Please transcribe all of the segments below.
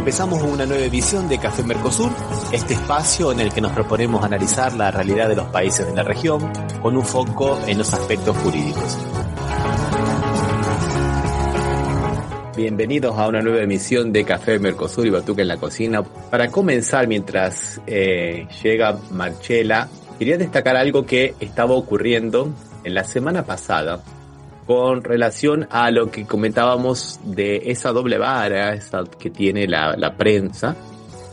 Empezamos una nueva edición de Café Mercosur, este espacio en el que nos proponemos analizar la realidad de los países de la región con un foco en los aspectos jurídicos. Bienvenidos a una nueva emisión de Café Mercosur y Batuca en la cocina. Para comenzar, mientras llega Marcela, quería destacar algo que estaba ocurriendo en la semana pasada con relación a lo que comentábamos de esa doble vara que tiene la prensa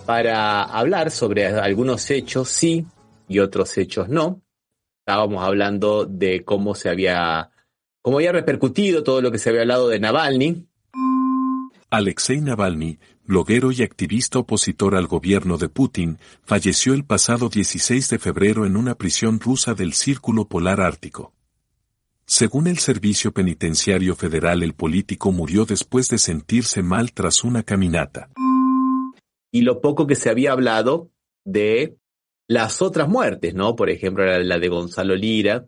para hablar sobre algunos hechos sí y otros hechos no. Estábamos hablando de cómo había repercutido todo lo que se había hablado de Navalny. Alexei Navalny, bloguero y activista opositor al gobierno de Putin, falleció el pasado 16 de febrero en una prisión rusa del Círculo Polar Ártico. Según el Servicio Penitenciario Federal, el político murió después de sentirse mal tras una caminata. Y lo poco que se había hablado de las otras muertes, ¿no? Por ejemplo, la de Gonzalo Lira.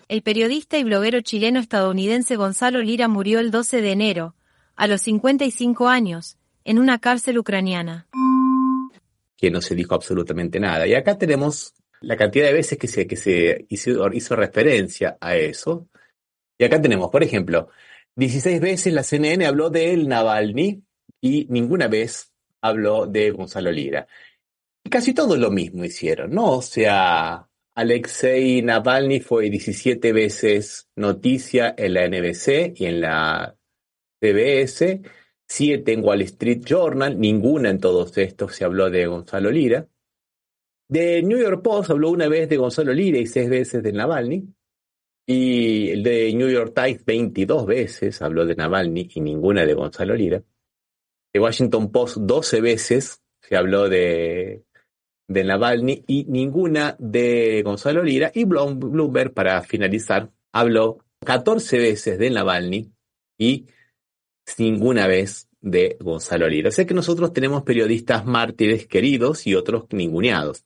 El periodista y bloguero chileno-estadounidense Gonzalo Lira murió el 12 de enero, a los 55 años, en una cárcel ucraniana. Que no se dijo absolutamente nada. Y acá tenemos la cantidad de veces que se hizo referencia a eso. Y acá tenemos, por ejemplo, 16 veces la CNN habló de Navalny y ninguna vez habló de Gonzalo Lira. Y casi todo lo mismo hicieron, ¿no? O sea, Alexei Navalny fue 17 veces noticia en la NBC y en la CBS, 7 en Wall Street Journal, ninguna en todos estos se habló de Gonzalo Lira. De New York Post habló una vez de Gonzalo Lira y 6 veces de Navalny. Y el de New York Times 22 veces habló de Navalny y ninguna de Gonzalo Lira. De Washington Post 12 veces se habló de Navalny y ninguna de Gonzalo Lira. Y Bloomberg, para finalizar, habló 14 veces de Navalny y ninguna vez de Gonzalo Lira. O sea que nosotros tenemos periodistas mártires queridos y otros ninguneados.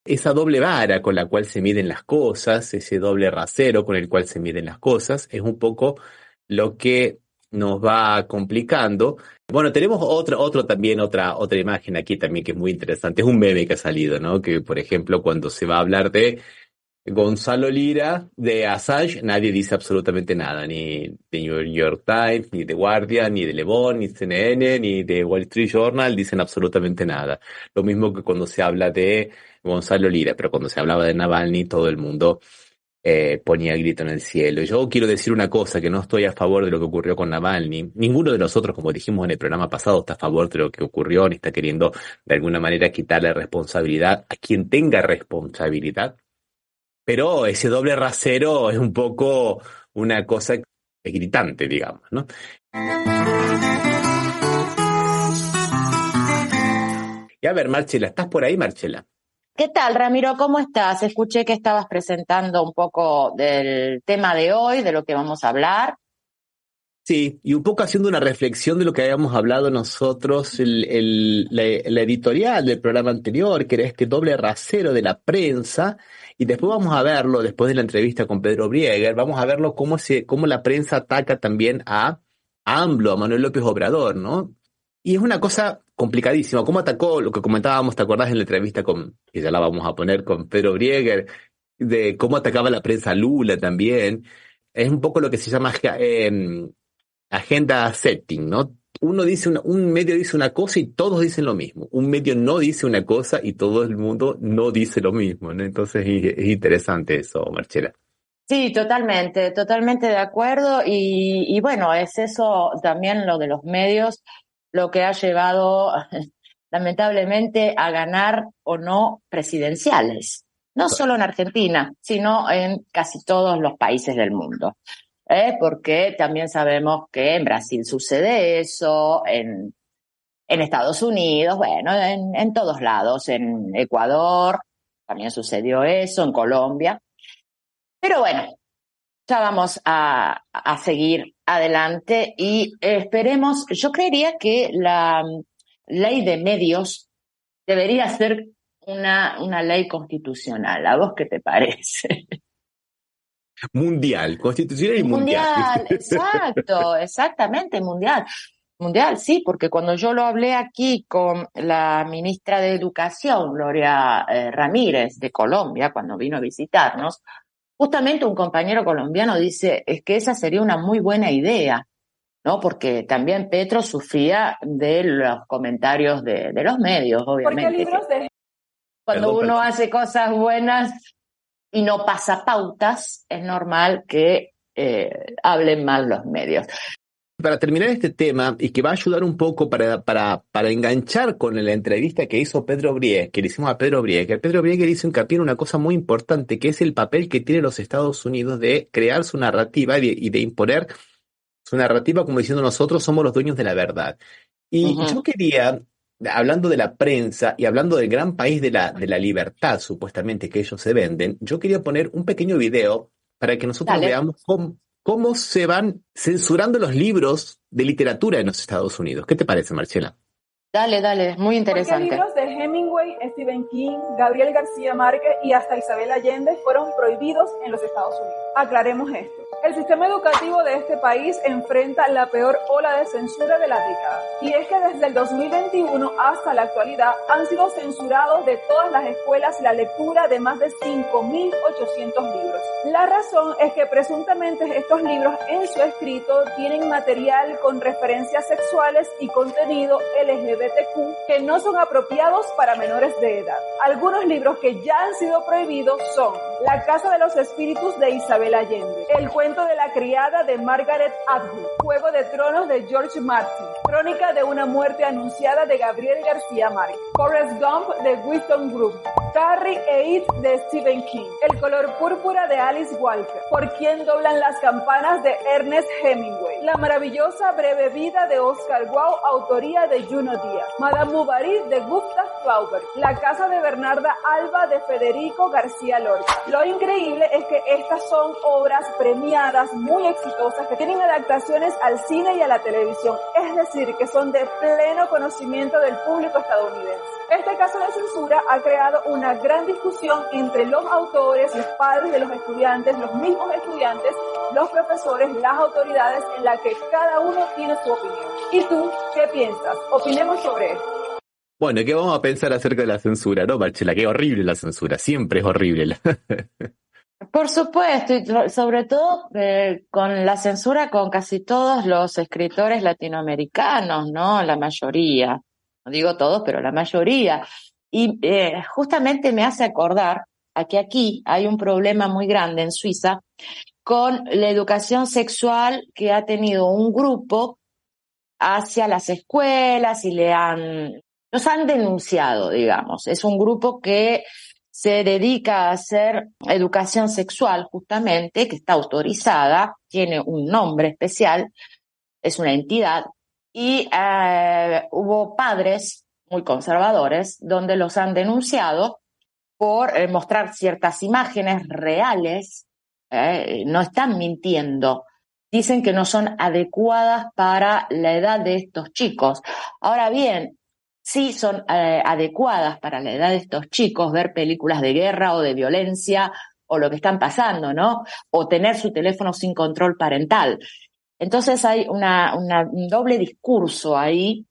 Esa doble vara con la cual se miden las cosas, ese doble rasero con el cual se miden las cosas, es un poco lo que nos va complicando. Bueno, tenemos otra imagen aquí también que es muy interesante. Es un meme que ha salido, ¿no? Que, por ejemplo, cuando se va a hablar de Gonzalo Lira, de Assange, nadie dice absolutamente nada, ni de New York Times, ni de Guardian, ni de Le Monde, ni CNN, ni de Wall Street Journal, dicen absolutamente nada. Lo mismo que cuando se habla de Gonzalo Lira, pero cuando se hablaba de Navalny, todo el mundo ponía el grito en el cielo. Yo quiero decir una cosa, que no estoy a favor de lo que ocurrió con Navalny. Ninguno de nosotros, como dijimos en el programa pasado, está a favor de lo que ocurrió, ni está queriendo de alguna manera quitarle responsabilidad a quien tenga responsabilidad. Pero ese doble rasero es un poco una cosa gritante, digamos, ¿no? Y a ver, Marcela, ¿estás por ahí, Marcela? ¿Qué tal, Ramiro? ¿Cómo estás? Escuché que estabas presentando un poco del tema de hoy, de lo que vamos a hablar. Sí, y un poco haciendo una reflexión de lo que habíamos hablado nosotros, la editorial del programa anterior, que era este doble rasero de la prensa, y después vamos a verlo, después de la entrevista con Pedro Brieger, vamos a verlo cómo la prensa ataca también a AMLO, a Manuel López Obrador, ¿no? Y es una cosa complicadísima, cómo atacó lo que comentábamos, ¿te acordás en la entrevista que ya la vamos a poner con Pedro Brieger, de cómo atacaba la prensa a Lula también? Es un poco lo que se llama agenda setting, ¿no? Un medio dice una cosa y todos dicen lo mismo. Un medio no dice una cosa y todo el mundo no dice lo mismo, ¿no? Entonces es interesante eso, Marcela. Sí, totalmente de acuerdo. Y bueno, es eso también lo de los medios, lo que ha llevado lamentablemente a ganar o no presidenciales. No solo en Argentina, sino en casi todos los países del mundo. Porque también sabemos que en Brasil sucede eso, en Estados Unidos, bueno, en todos lados, en Ecuador también sucedió eso, en Colombia. Pero bueno, ya vamos a seguir adelante y esperemos, yo creería que la ley de medios debería ser una ley constitucional. ¿A vos qué te parece? Mundial, constitucional y mundial. Mundial, exacto, exactamente, mundial. mundial, sí, porque cuando yo lo hablé aquí con la ministra de Educación, Gloria Ramírez, de Colombia, cuando vino a visitarnos, justamente un compañero colombiano dice, es que esa sería una muy buena idea, ¿no? Porque también Petro sufría de los comentarios de los medios, obviamente. Porque libros de... Cuando uno hace cosas buenas y no pasa pautas, es normal que hablen mal los medios. Para terminar este tema, y que va a ayudar un poco para enganchar con la entrevista que hizo Pedro Brieg, que le hicimos a Pedro Brieg, que Pedro Brieg hizo hincapié en una cosa muy importante, que es el papel que tienen los Estados Unidos de crear su narrativa y de imponer su narrativa como diciendo nosotros somos los dueños de la verdad. Y yo quería, hablando de la prensa y hablando del gran país de la libertad, supuestamente, que ellos se venden, yo quería poner un pequeño video para que nosotros veamos cómo se van censurando los libros de literatura en los Estados Unidos. ¿Qué te parece, Marcela? Dale, muy interesante. Porque libros de Hemingway, Stephen King, Gabriel García Márquez y hasta Isabel Allende fueron prohibidos en los Estados Unidos. Aclaremos esto. El sistema educativo de este país enfrenta la peor ola de censura de la década. Y es que desde el 2021 hasta la actualidad han sido censurados de todas las escuelas la lectura de más de 5.800 libros. La razón es que presuntamente estos libros en su escrito tienen material con referencias sexuales y contenido LGBTQ que no son apropiados para menores de edad. Algunos libros que ya han sido prohibidos son La Casa de los Espíritus de Isabel Allende, El cuento de la criada de Margaret Atwood, Juego de Tronos de George Martin, Crónica de una muerte anunciada de Gabriel García Márquez, Forrest Gump de Winston Groom, Carrie e It de Stephen King, El color púrpura de Alice Walker, Por quién doblan las campanas de Ernest Hemingway, La maravillosa breve vida de Oscar Wilde, autoría de Juno Díaz, Madame Bovary de Gustav Flaubert, La casa de Bernarda Alba de Federico García Lorca. Lo increíble es que estas son obras premiadas muy exitosas que tienen adaptaciones al cine y a la televisión, es decir, que son de pleno conocimiento del público estadounidense. Este caso de censura ha creado una gran discusión entre los autores, los padres de los estudiantes, los mismos estudiantes, los profesores, las autoridades, en la que cada uno tiene su opinión. ¿Y tú qué piensas? Opinemos sobre esto. Bueno, ¿qué vamos a pensar acerca de la censura, no, Marcela? Qué horrible la censura, siempre es horrible. Por supuesto, y sobre todo con la censura con casi todos los escritores latinoamericanos, ¿no? La mayoría, no digo todos, pero la mayoría. Y justamente me hace acordar a que aquí hay un problema muy grande en Suiza con la educación sexual que ha tenido un grupo hacia las escuelas y los han denunciado, digamos. Es un grupo que se dedica a hacer educación sexual justamente, que está autorizada, tiene un nombre especial, es una entidad, y hubo padres muy conservadores donde los han denunciado por mostrar ciertas imágenes reales, no están mintiendo, dicen que no son adecuadas para la edad de estos chicos. Ahora bien, sí son adecuadas para la edad de estos chicos ver películas de guerra o de violencia o lo que están pasando, ¿no? O tener su teléfono sin control parental. Entonces hay un doble discurso ahí.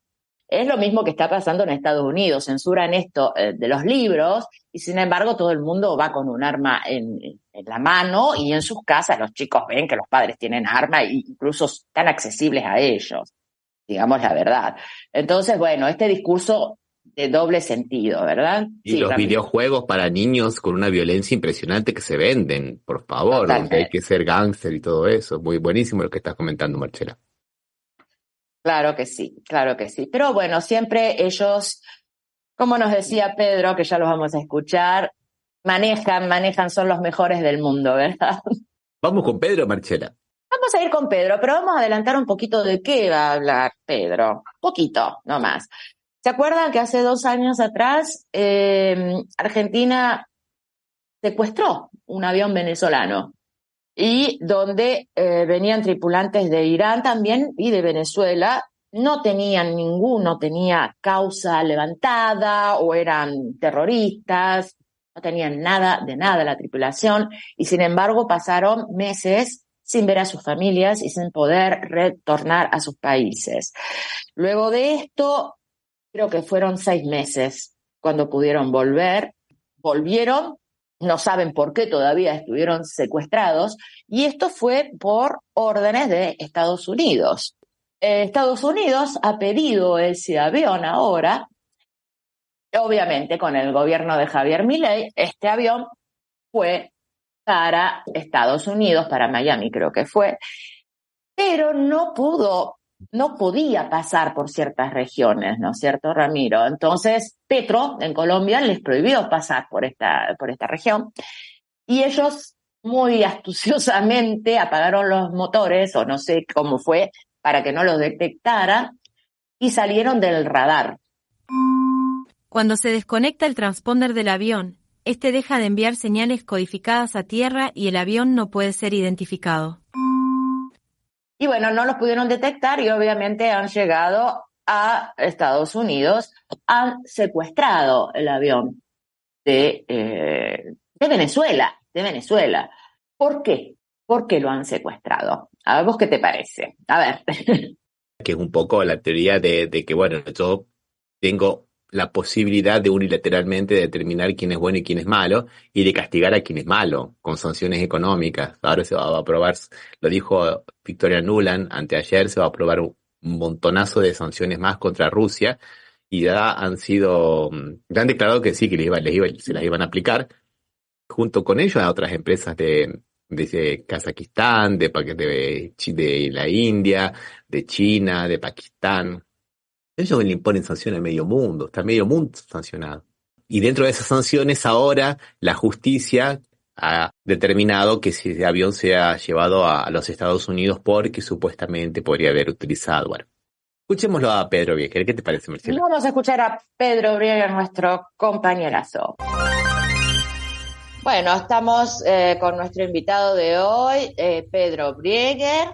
Es lo mismo que está pasando en Estados Unidos. Censuran esto de los libros y sin embargo todo el mundo va con un arma en la mano y en sus casas los chicos ven que los padres tienen arma e incluso están accesibles a ellos. Digamos la verdad. Entonces, bueno, este discurso de doble sentido, ¿verdad? Y sí, los videojuegos para niños con una violencia impresionante que se venden, por favor, totalmente. Donde hay que ser gángster y todo eso. Muy buenísimo lo que estás comentando, Marcela. Claro que sí, claro que sí. Pero bueno, siempre ellos, como nos decía Pedro, que ya los vamos a escuchar, manejan, son los mejores del mundo, ¿verdad? Vamos con Pedro, Marcela. Vamos a ir con Pedro, pero vamos a adelantar un poquito de qué va a hablar Pedro. Poquito, no más. ¿Se acuerdan que hace 2 años atrás Argentina secuestró un avión venezolano y donde venían tripulantes de Irán también y de Venezuela? Ninguno tenía causa levantada o eran terroristas, no tenían nada de nada la tripulación y sin embargo pasaron meses sin ver a sus familias y sin poder retornar a sus países. Luego de esto, creo que fueron 6 meses cuando pudieron volver. Volvieron, no saben por qué todavía estuvieron secuestrados, y esto fue por órdenes de Estados Unidos. Estados Unidos ha pedido ese avión ahora, obviamente con el gobierno de Javier Milei. Este avión fue para Estados Unidos, para Miami creo que fue, pero no podía pasar por ciertas regiones, ¿no es cierto, Ramiro? Entonces, Petro, en Colombia, les prohibió pasar por esta región, y ellos muy astuciosamente apagaron los motores, o no sé cómo fue, para que no los detectaran, y salieron del radar. Cuando se desconecta el transponder del avión, este deja de enviar señales codificadas a tierra y el avión no puede ser identificado. Y bueno, no los pudieron detectar y obviamente han llegado a Estados Unidos, han secuestrado el avión de Venezuela. ¿Por qué? ¿Por qué lo han secuestrado? A ver, ¿vos qué te parece? A ver. Que es un poco la teoría de que, bueno, yo tengo la posibilidad de unilateralmente determinar quién es bueno y quién es malo, y de castigar a quien es malo con sanciones económicas. Ahora se va a aprobar, lo dijo Victoria Nuland anteayer, se va a aprobar un montonazo de sanciones más contra Rusia, y ya han declarado que sí, que se las iban a aplicar, junto con ellos a otras empresas de Kazajistán, de la India, de China, de Pakistán. Ellos le imponen sanciones a medio mundo, está medio mundo sancionado. Y dentro de esas sanciones ahora la justicia ha determinado que ese avión sea llevado a los Estados Unidos porque supuestamente podría haber utilizado. Bueno, escuchémoslo a Pedro Brieger. ¿Qué te parece, Marcela? Vamos a escuchar a Pedro Brieger, nuestro compañerazo. Bueno, estamos con nuestro invitado de hoy, Pedro Brieger,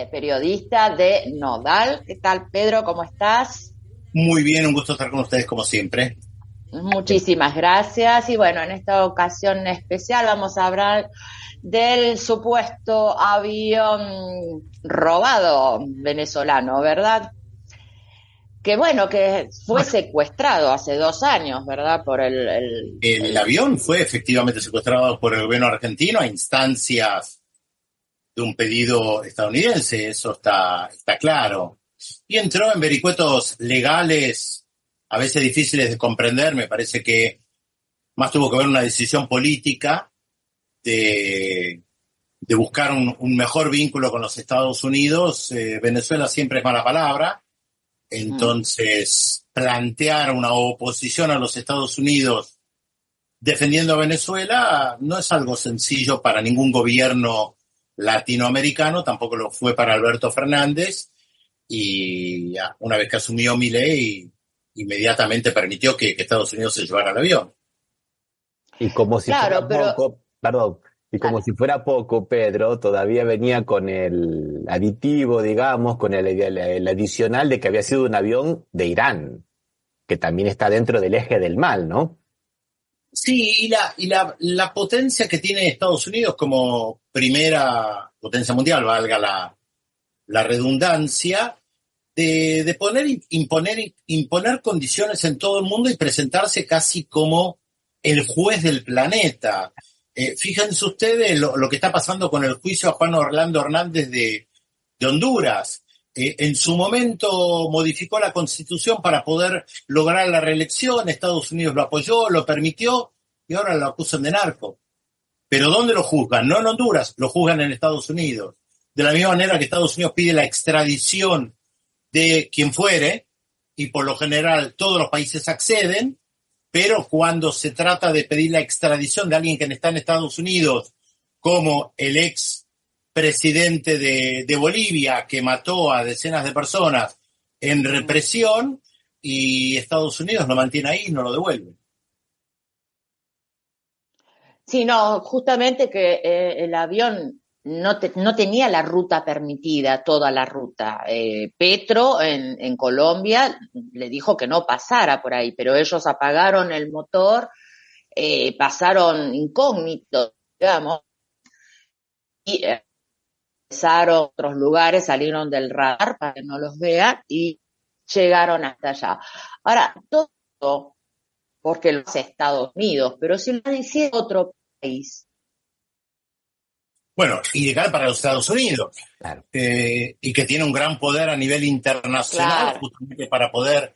periodista de Nodal. ¿Qué tal, Pedro? ¿Cómo estás? Muy bien, un gusto estar con ustedes como siempre. Muchísimas gracias. Y bueno, en esta ocasión especial vamos a hablar del supuesto avión robado venezolano, ¿verdad? Que bueno, que fue secuestrado hace 2 años, ¿verdad? Por El avión fue efectivamente secuestrado por el gobierno argentino a instancias de un pedido estadounidense, eso está claro. Y entró en vericuetos legales, a veces difíciles de comprender. Me parece que más tuvo que ver una decisión política de buscar un mejor vínculo con los Estados Unidos. Venezuela siempre es mala palabra. Entonces, plantear una oposición a los Estados Unidos defendiendo a Venezuela no es algo sencillo para ningún gobierno latinoamericano, tampoco lo fue para Alberto Fernández, y una vez que asumió Milei, inmediatamente permitió que Estados Unidos se llevara el avión. Y como si fuera poco, perdón, y como si fuera poco, Pedro todavía venía con el aditivo, digamos, con el adicional de que había sido un avión de Irán, que también está dentro del eje del mal, ¿no? Sí, y la potencia que tiene Estados Unidos como primera potencia mundial, valga la redundancia, de imponer condiciones en todo el mundo y presentarse casi como el juez del planeta. Fíjense ustedes lo que está pasando con el juicio a Juan Orlando Hernández de Honduras. En su momento modificó la Constitución para poder lograr la reelección, Estados Unidos lo apoyó, lo permitió, y ahora lo acusan de narco. ¿Pero dónde lo juzgan? No en Honduras, lo juzgan en Estados Unidos. De la misma manera que Estados Unidos pide la extradición de quien fuere, y por lo general todos los países acceden, pero cuando se trata de pedir la extradición de alguien que está en Estados Unidos, como el ex presidente de Bolivia, que mató a decenas de personas en represión, y Estados Unidos lo mantiene ahí y no lo devuelve. Sí, no, justamente que el avión no tenía la ruta permitida, toda la ruta. Petro en Colombia le dijo que no pasara por ahí, pero ellos apagaron el motor, pasaron incógnitos, digamos, y otros lugares, salieron del radar para que no los vean y llegaron hasta allá. Ahora, todo porque lo hace Estados Unidos, pero si lo dice otro país. Bueno, ilegal para los Estados Unidos, Claro. y que tiene un gran poder a nivel internacional, Claro. justamente para poder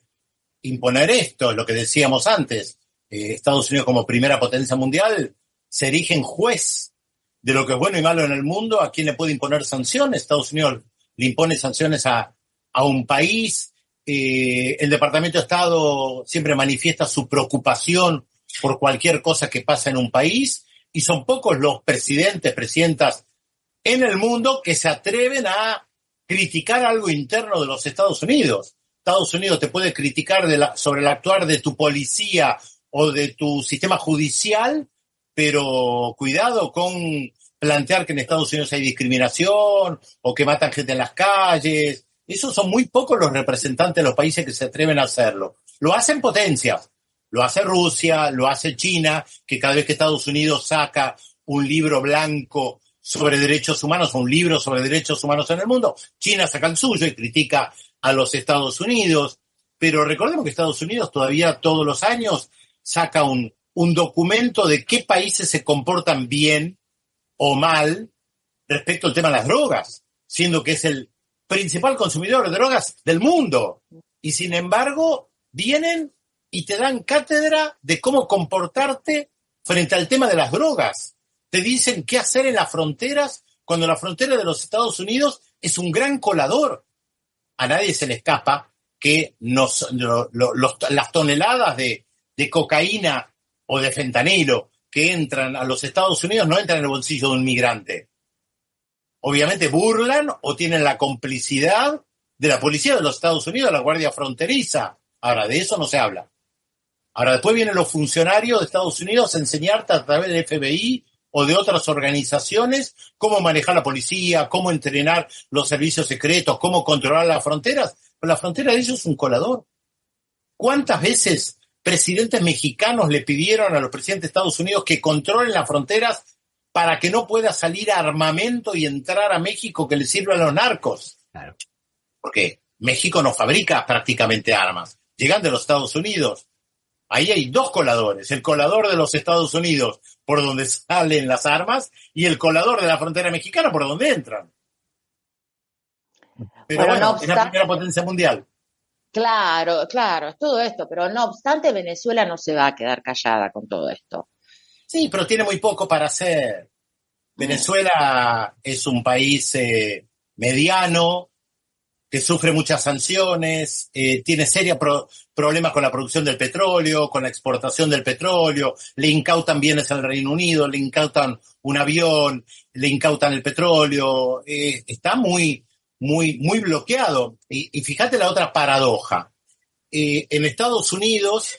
imponer esto, lo que decíamos antes. Estados Unidos, como primera potencia mundial, se erige en juez de lo que es bueno y malo en el mundo. ¿A quién le puede imponer sanciones? Estados Unidos le impone sanciones a un país. El Departamento de Estado siempre manifiesta su preocupación por cualquier cosa que pasa en un país, y son pocos los presidentas en el mundo que se atreven a criticar algo interno de los Estados Unidos. Estados Unidos te puede criticar sobre el actuar de tu policía o de tu sistema judicial, pero cuidado con plantear que en Estados Unidos hay discriminación o que matan gente en las calles. Esos son muy pocos los representantes de los países que se atreven a hacerlo. Lo hacen potencias. Lo hace Rusia, lo hace China, que cada vez que Estados Unidos saca un libro blanco sobre derechos humanos, un libro sobre derechos humanos en el mundo, China saca el suyo y critica a los Estados Unidos. Pero recordemos que Estados Unidos todavía todos los años saca un documento de qué países se comportan bien o mal respecto al tema de las drogas, siendo que es el principal consumidor de drogas del mundo. Y sin embargo, vienen y te dan cátedra de cómo comportarte frente al tema de las drogas. Te dicen qué hacer en las fronteras, cuando la frontera de los Estados Unidos es un gran colador. A nadie se le escapa que las toneladas de cocaína o de fentanilo que entran a los Estados Unidos no entran en el bolsillo de un migrante. Obviamente burlan o tienen la complicidad de la policía de los Estados Unidos, la Guardia Fronteriza. Ahora, de eso no se habla. Ahora, después vienen los funcionarios de Estados Unidos a enseñarte a través del FBI o de otras organizaciones cómo manejar la policía, cómo entrenar los servicios secretos, cómo controlar las fronteras. Pero la frontera de ellos es un colador. ¿Cuántas veces presidentes mexicanos le pidieron a los presidentes de Estados Unidos que controlen las fronteras para que no pueda salir armamento y entrar a México que le sirva a los narcos? Claro. Porque México no fabrica prácticamente armas. Llegan de los Estados Unidos. Ahí hay dos coladores, el colador de los Estados Unidos por donde salen las armas y el colador de la frontera mexicana por donde entran. Pero bueno, es la primera potencia mundial. Claro, es todo esto, pero no obstante Venezuela no se va a quedar callada con todo esto. Sí, pero tiene muy poco para hacer. Venezuela es un país mediano, que sufre muchas sanciones, tiene serios problemas con la producción del petróleo, con la exportación del petróleo, le incautan bienes al Reino Unido, le incautan un avión, le incautan el petróleo, está muy bloqueado. Y fíjate la otra paradoja. En Estados Unidos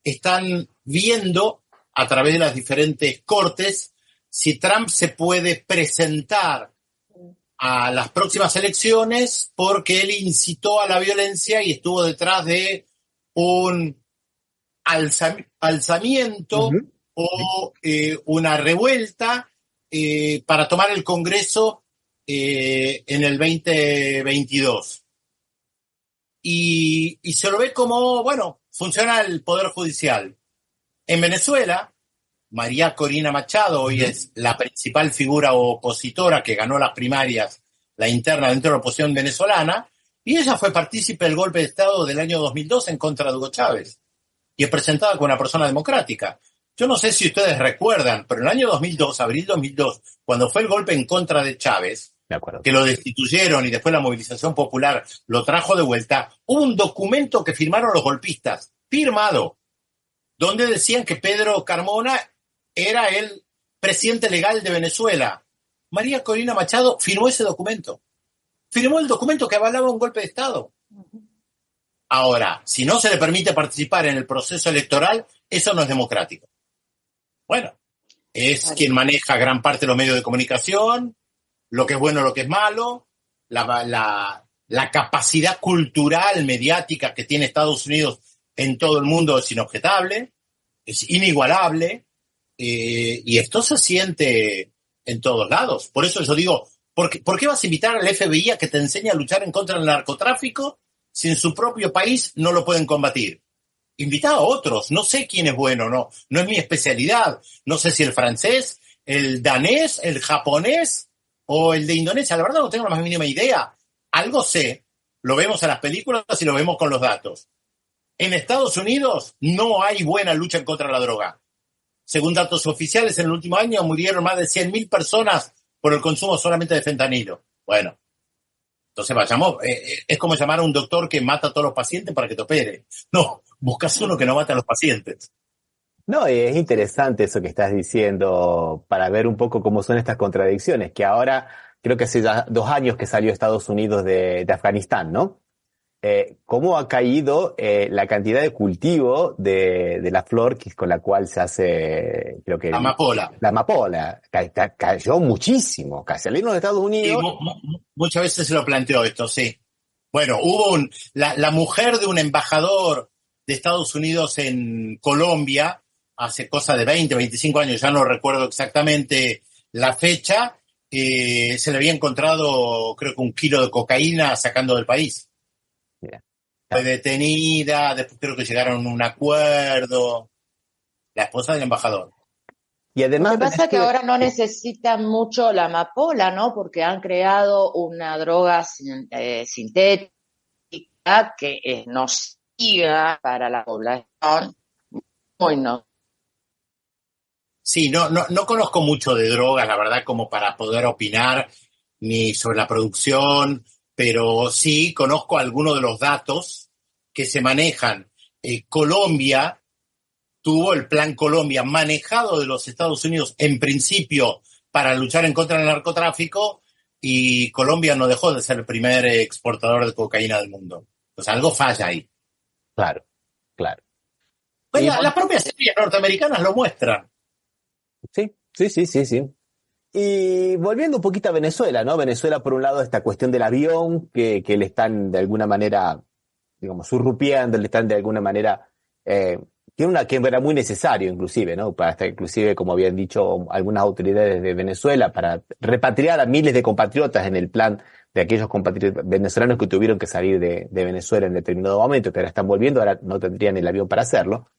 están viendo a través de las diferentes cortes si Trump se puede presentar a las próximas elecciones porque él incitó a la violencia y estuvo detrás de un alzamiento o una revuelta para tomar el Congreso en el 2022. Y se lo ve como, bueno, funciona el Poder Judicial. En Venezuela, María Corina Machado hoy es la principal figura opositora que ganó las primarias, la interna dentro de la oposición venezolana, y ella fue partícipe del golpe de Estado del año 2002 en contra de Hugo Chávez, y es presentada como una persona democrática. Yo no sé si ustedes recuerdan, pero en el año 2002, abril 2002, cuando fue el golpe en contra de Chávez, que lo destituyeron y después la movilización popular lo trajo de vuelta, hubo un documento que firmaron los golpistas, firmado, donde decían que Pedro Carmona era el presidente legal de Venezuela. María Corina Machado firmó ese documento. Firmó el documento que avalaba un golpe de Estado. Ahora, si no se le permite participar en el proceso electoral, eso no es democrático. Bueno, es quien maneja gran parte de los medios de comunicación, lo que es bueno, lo que es malo, la capacidad cultural, mediática que tiene Estados Unidos en todo el mundo es inobjetable, es inigualable. Y esto se siente en todos lados. Por eso yo digo, ¿Por qué vas a invitar al FBI a que te enseñe a luchar en contra del narcotráfico si en su propio país no lo pueden combatir? Invita a otros, no sé quién es bueno, no es mi especialidad, no sé si el francés, el danés, el japonés o el de Indonesia, la verdad no tengo la más mínima idea. Algo sé, lo vemos en las películas y lo vemos con los datos. En Estados Unidos no hay buena lucha en contra de la droga. Según datos oficiales, en el último año murieron más de 100.000 personas por el consumo solamente de fentanilo. Bueno, entonces vayamos, es como llamar a un doctor que mata a todos los pacientes para que te opere. No, buscas uno que no mate a los pacientes. No, es interesante eso que estás diciendo para ver un poco cómo son estas contradicciones, que ahora creo que hace ya 2 años que salió Estados Unidos de Afganistán, ¿no? Cómo ha caído la cantidad de cultivo de la flor con la cual se hace, creo que... La amapola. La amapola. Cayó muchísimo. Salieron de Estados Unidos. Sí, muchas veces se lo planteó esto, sí. Bueno, hubo la mujer de un embajador de Estados Unidos en Colombia, hace cosa de 20, 25 años, ya no recuerdo exactamente la fecha, se le había encontrado, creo que 1 kilo de cocaína sacando del país. Mira. Fue detenida, después creo que llegaron a un acuerdo. La esposa del embajador. Y además, lo que pasa es que ahora no necesitan mucho la amapola, ¿no? Porque han creado una droga sintética que es nociva para la población. Muy no. Sí, no conozco mucho de drogas, la verdad, como para poder opinar ni sobre la producción, pero sí conozco algunos de los datos que se manejan. Colombia tuvo el Plan Colombia manejado de los Estados Unidos en principio para luchar en contra del narcotráfico y Colombia no dejó de ser el primer exportador de cocaína del mundo. Pues algo falla ahí. Claro. Pues las propias series norteamericanas lo muestran. Sí. Y volviendo un poquito a Venezuela, ¿no? Venezuela, por un lado, esta cuestión del avión que le están de alguna manera, digamos, surrupiando, le están de alguna manera, que era muy necesario inclusive, ¿no? Para estar, inclusive, como habían dicho algunas autoridades de Venezuela, para repatriar a miles de compatriotas en el plan de aquellos compatriotas venezolanos que tuvieron que salir de Venezuela en determinado momento, que ahora están volviendo, ahora no tendrían el avión para hacerlo.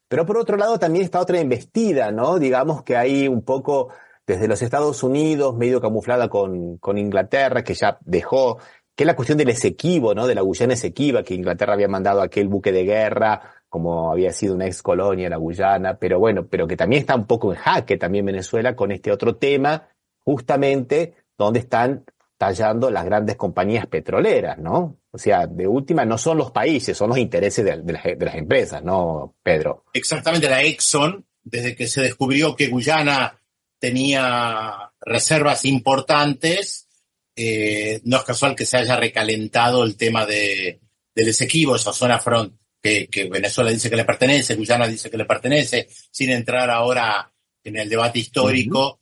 Pero por otro lado también está otra embestida, ¿no? Digamos que hay un poco desde los Estados Unidos, medio camuflada con Inglaterra, que ya dejó, que es la cuestión del Esequibo, ¿no? De la Guyana Esequiba, que Inglaterra había mandado aquel buque de guerra, como había sido una ex colonia, la Guyana, pero que también está un poco en jaque también Venezuela con este otro tema, justamente donde están tallando las grandes compañías petroleras, ¿no? O sea, de última no son los países, son los intereses de las empresas, ¿no, Pedro? Exactamente, la Exxon, desde que se descubrió que Guyana tenía reservas importantes, no es casual que se haya recalentado el tema del Esequibo, esa zona front que Venezuela dice que le pertenece, Guyana dice que le pertenece, sin entrar ahora en el debate histórico.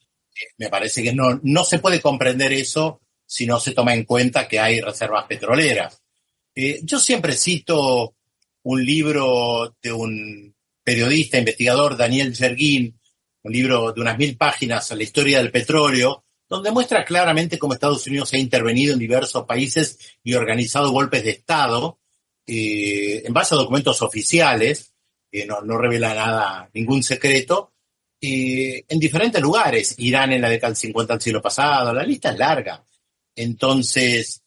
Me parece que no se puede comprender eso si no se toma en cuenta que hay reservas petroleras. Yo siempre cito un libro de un periodista, investigador, Daniel Yergin, un libro de unas 1000 páginas, La historia del petróleo, donde muestra claramente cómo Estados Unidos ha intervenido en diversos países y organizado golpes de Estado en base a documentos oficiales, que no revela nada, ningún secreto, en diferentes lugares. Irán en la década del 50 del siglo pasado, la lista es larga. Entonces,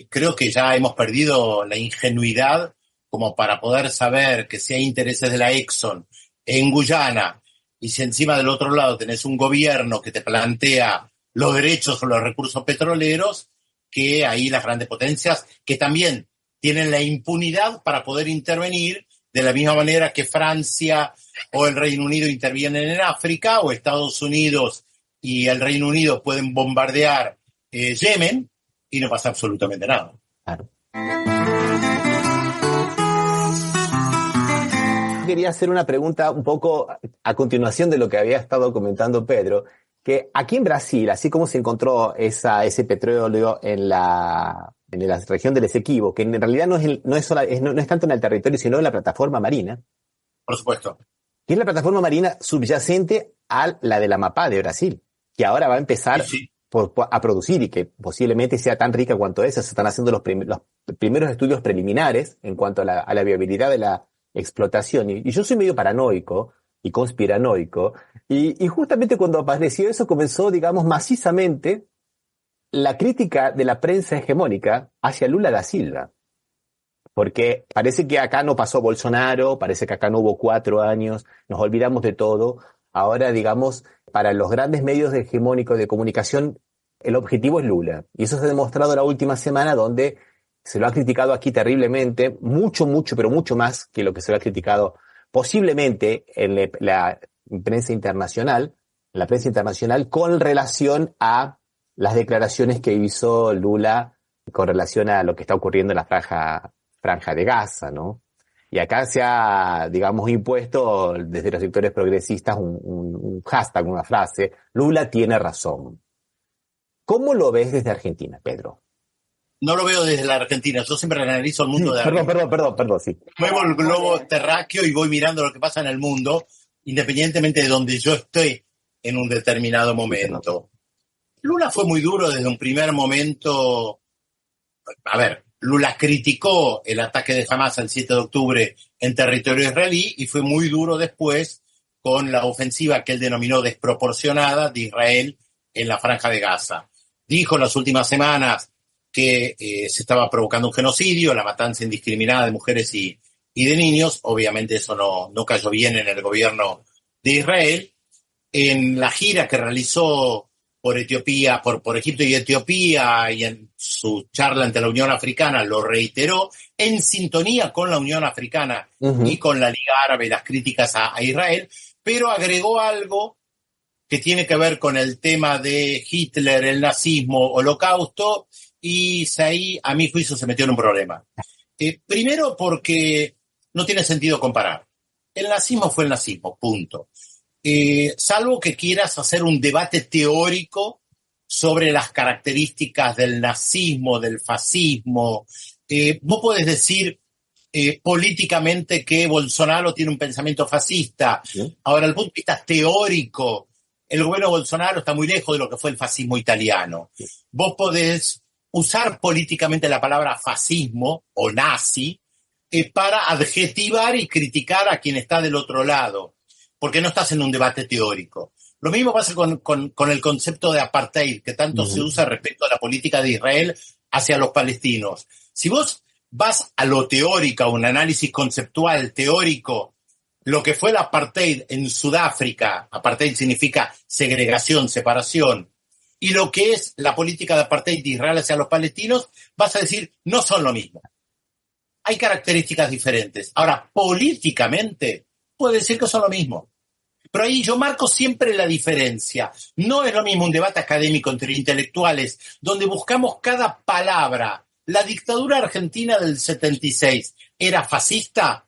creo que ya hemos perdido la ingenuidad como para poder saber que si hay intereses de la Exxon en Guyana y si encima del otro lado tenés un gobierno que te plantea los derechos o los recursos petroleros, que ahí las grandes potencias, que también tienen la impunidad para poder intervenir de la misma manera que Francia o el Reino Unido intervienen en África, o Estados Unidos y el Reino Unido pueden bombardear Yemen y no pasa absolutamente nada. Claro. Quería hacer una pregunta un poco a continuación de lo que había estado comentando Pedro, que aquí en Brasil, así como se encontró ese petróleo en la región del Esequibo, que en realidad no es tanto en el territorio, sino en la plataforma marina. Por supuesto. Que es la plataforma marina subyacente a la del Amapá de Brasil, que ahora va a empezar a producir y que posiblemente sea tan rica cuanto esa. Se están haciendo los primeros estudios preliminares en cuanto a la viabilidad de la explotación. Y yo soy medio paranoico y conspiranoico, y justamente cuando apareció eso comenzó, digamos, macizamente la crítica de la prensa hegemónica hacia Lula da Silva. Porque parece que acá no pasó Bolsonaro, parece que acá no hubo 4 años, nos olvidamos de todo. Ahora, digamos, para los grandes medios hegemónicos de comunicación, el objetivo es Lula. Y eso se ha demostrado la última semana, donde se lo ha criticado aquí terriblemente, mucho, pero mucho más que lo que se lo ha criticado posiblemente en la prensa internacional, con relación a las declaraciones que hizo Lula con relación a lo que está ocurriendo en la franja de Gaza, ¿no? Y acá se ha, digamos, impuesto desde los sectores progresistas un hashtag, una frase: Lula tiene razón. ¿Cómo lo ves desde Argentina, Pedro? No lo veo desde la Argentina, yo siempre analizo el mundo de arriba. Perdón, sí. Muevo el globo terráqueo y voy mirando lo que pasa en el mundo, independientemente de donde yo esté en un determinado momento. Lula fue muy duro desde un primer momento. A ver, Lula criticó el ataque de Hamás el 7 de octubre en territorio israelí y fue muy duro después con la ofensiva que él denominó desproporcionada de Israel en la franja de Gaza. Dijo en las últimas semanas que se estaba provocando un genocidio, la matanza indiscriminada de mujeres y de niños. Obviamente eso no cayó bien en el gobierno de Israel. En la gira que realizó por Etiopía, por Egipto y Etiopía, y en su charla ante la Unión Africana lo reiteró, en sintonía con la Unión Africana y con la Liga Árabe, las críticas a Israel, pero agregó algo que tiene que ver con el tema de Hitler, el nazismo, holocausto, y ahí, a mi juicio, se metió en un problema. Primero porque no tiene sentido comparar. El nazismo fue el nazismo, punto. Salvo que quieras hacer un debate teórico sobre las características del nazismo, del fascismo. Vos podés decir políticamente que Bolsonaro tiene un pensamiento fascista. ¿Sí? Ahora, desde el punto de vista teórico, el gobierno de Bolsonaro está muy lejos de lo que fue el fascismo italiano. ¿Sí? Vos podés usar políticamente la palabra fascismo o nazi para adjetivar y criticar a quien está del otro lado, porque no estás en un debate teórico. Lo mismo pasa con el concepto de apartheid, que tanto se usa respecto a la política de Israel hacia los palestinos. Si vos vas a lo teórico, a un análisis conceptual teórico, lo que fue el apartheid en Sudáfrica, apartheid significa segregación, separación, y lo que es la política de apartheid de Israel hacia los palestinos, vas a decir, no son lo mismo. Hay características diferentes. Ahora, políticamente, puede decir que son lo mismo. Pero ahí yo marco siempre la diferencia. No es lo mismo un debate académico entre intelectuales, donde buscamos cada palabra. La dictadura argentina del 76 era fascista.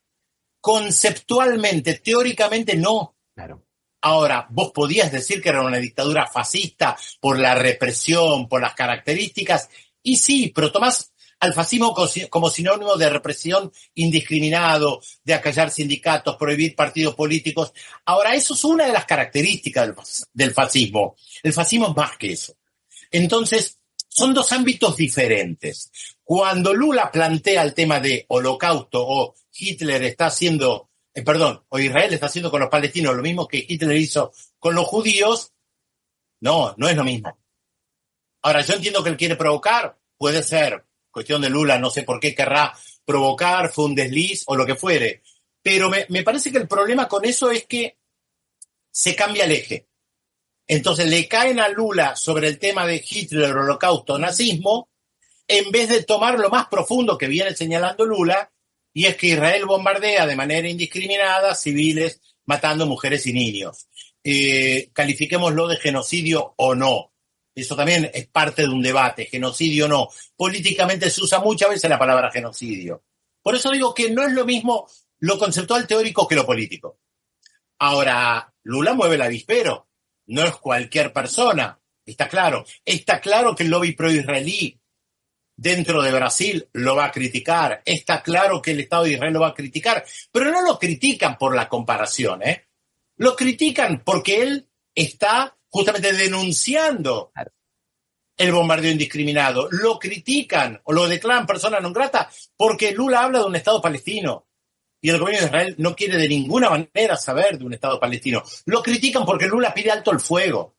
Conceptualmente, teóricamente, no. Claro. Ahora, vos podías decir que era una dictadura fascista por la represión, por las características, y sí, pero tomás al fascismo como sinónimo de represión indiscriminado, de acallar sindicatos, prohibir partidos políticos. Ahora, eso es una de las características del fascismo. El fascismo es más que eso. Entonces, son dos ámbitos diferentes. Cuando Lula plantea el tema de holocausto o Hitler está haciendo, o Israel está haciendo con los palestinos lo mismo que Hitler hizo con los judíos, no es lo mismo. Ahora, yo entiendo que él quiere provocar, puede ser cuestión de Lula, no sé por qué querrá provocar, fue un desliz o lo que fuere, pero me parece que el problema con eso es que se cambia el eje. Entonces le caen a Lula sobre el tema de Hitler, holocausto, nazismo, en vez de tomar lo más profundo que viene señalando Lula, y es que Israel bombardea de manera indiscriminada civiles, matando mujeres y niños. Califiquémoslo de genocidio o no. Eso también es parte de un debate, genocidio o no. Políticamente se usa muchas veces la palabra genocidio. Por eso digo que no es lo mismo lo conceptual teórico que lo político. Ahora, Lula mueve el avispero. No es cualquier persona, está claro. Está claro que el lobby pro-israelí dentro de Brasil lo va a criticar. Está claro que el Estado de Israel lo va a criticar. Pero no lo critican por la comparación, Lo critican porque él está justamente denunciando el bombardeo indiscriminado. Lo critican o lo declaran persona non grata porque Lula habla de un Estado palestino. Y el gobierno de Israel no quiere de ninguna manera saber de un Estado palestino. Lo critican porque Lula pide alto el fuego.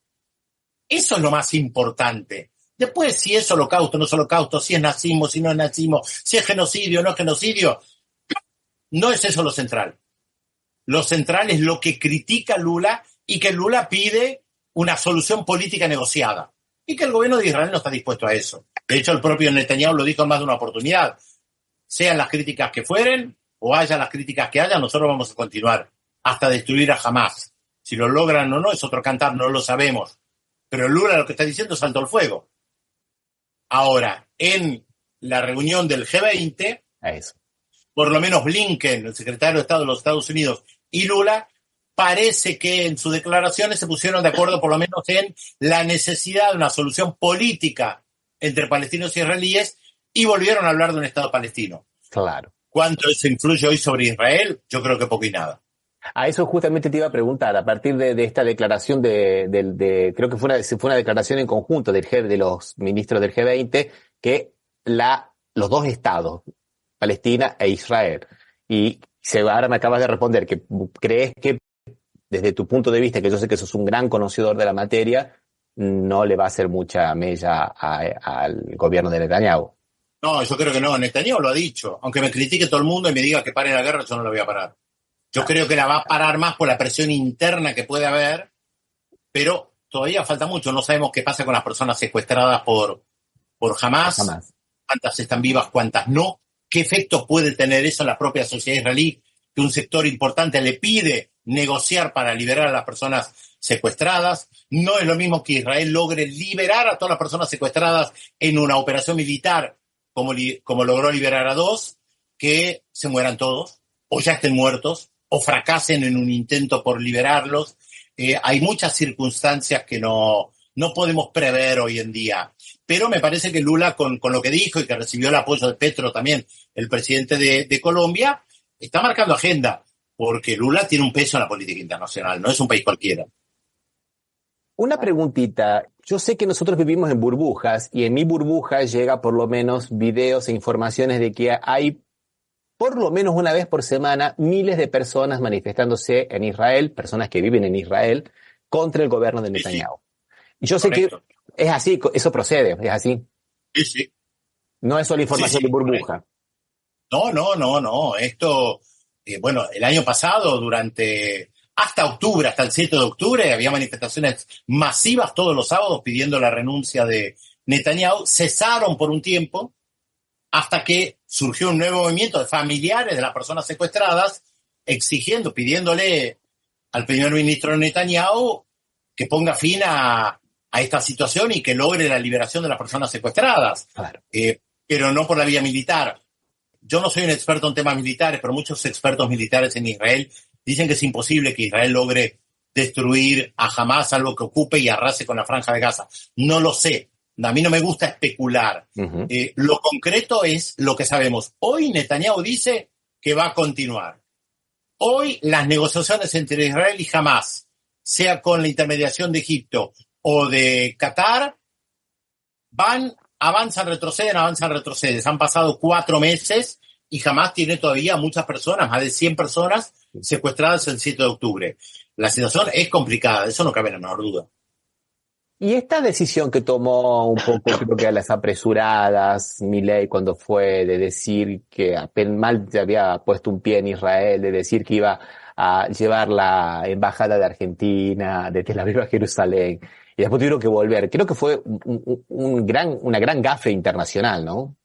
Eso es lo más importante. Después, si es holocausto, no es holocausto, si es nazismo, si no es nazismo, si es genocidio, no es genocidio, no es eso lo central. Lo central es lo que critica Lula y que Lula pide una solución política negociada. Y que el gobierno de Israel no está dispuesto a eso. De hecho, el propio Netanyahu lo dijo en más de una oportunidad. Sean las críticas que fueren, o haya las críticas que haya, nosotros vamos a continuar hasta destruir a Hamás. Si lo logran o no es otro cantar, no lo sabemos. Pero Lula lo que está diciendo es alto el fuego. Ahora, en la reunión del G20, Eso. por lo menos Blinken, el secretario de Estado de los Estados Unidos, y Lula, parece que en sus declaraciones se pusieron de acuerdo por lo menos en la necesidad de una solución política entre palestinos y israelíes y volvieron a hablar de un Estado palestino. Claro. ¿Cuánto eso influye hoy sobre Israel? Yo creo que poco y nada. A eso justamente te iba a preguntar, a partir de esta declaración creo que fue una declaración en conjunto de los ministros del G20, que los dos estados, Palestina e Israel, y ahora me acabas de responder que crees que desde tu punto de vista, que yo sé que sos un gran conocedor de la materia, no le va a hacer mucha mella al gobierno de Netanyahu. No, yo creo que no. Netanyahu lo ha dicho. Aunque me critique todo el mundo y me diga que pare la guerra, yo no la voy a parar. Yo creo que la va a parar más por la presión interna que puede haber, pero todavía falta mucho. No sabemos qué pasa con las personas secuestradas por Hamás. Cuántas están vivas, cuántas no. ¿Qué efectos puede tener eso en la propia sociedad israelí? Que un sector importante le pide negociar para liberar a las personas secuestradas. No es lo mismo que Israel logre liberar a todas las personas secuestradas en una operación militar como logró liberar a 2, que se mueran todos, o ya estén muertos, o fracasen en un intento por liberarlos. Hay muchas circunstancias que no podemos prever hoy en día. Pero me parece que Lula, con lo que dijo y que recibió el apoyo de Petro también, el presidente de Colombia, está marcando agenda, porque Lula tiene un peso en la política internacional, no es un país cualquiera. Una preguntita. Yo sé que nosotros vivimos en burbujas y en mi burbuja llega por lo menos videos e informaciones de que hay por lo menos una vez por semana miles de personas manifestándose en Israel, personas que viven en Israel, contra el gobierno de Netanyahu. Y yo sé que es así, eso procede, es así. Sí, sí. No es solo información de burbuja. No. Esto, bueno, el año pasado, hasta octubre, hasta el 7 de octubre, había manifestaciones masivas todos los sábados pidiendo la renuncia de Netanyahu. Cesaron por un tiempo hasta que surgió un nuevo movimiento de familiares de las personas secuestradas pidiéndole al primer ministro Netanyahu que ponga fin a esta situación y que logre la liberación de las personas secuestradas. Claro. Pero no por la vía militar. Yo no soy un experto en temas militares, pero muchos expertos militares en Israel dicen que es imposible que Israel logre destruir a Hamás, salvo que ocupe y arrase con la Franja de Gaza. No lo sé. A mí no me gusta especular. Uh-huh. Lo concreto es lo que sabemos. Hoy Netanyahu dice que va a continuar. Hoy las negociaciones entre Israel y Hamás, sea con la intermediación de Egipto o de Qatar, avanzan, retroceden. Han pasado 4 meses y Hamás tiene todavía muchas personas, más de 100 personas secuestradas el 7 de octubre. La situación es complicada, eso no cabe la menor duda. Y esta decisión que tomó un poco, creo que a las apresuradas, Milei, cuando fue de decir que apenas mal se había puesto un pie en Israel, de decir que iba a llevar la embajada de Argentina de Tel Aviv a Jerusalén, y después tuvieron que volver. Creo que fue una gran gafe internacional, ¿no?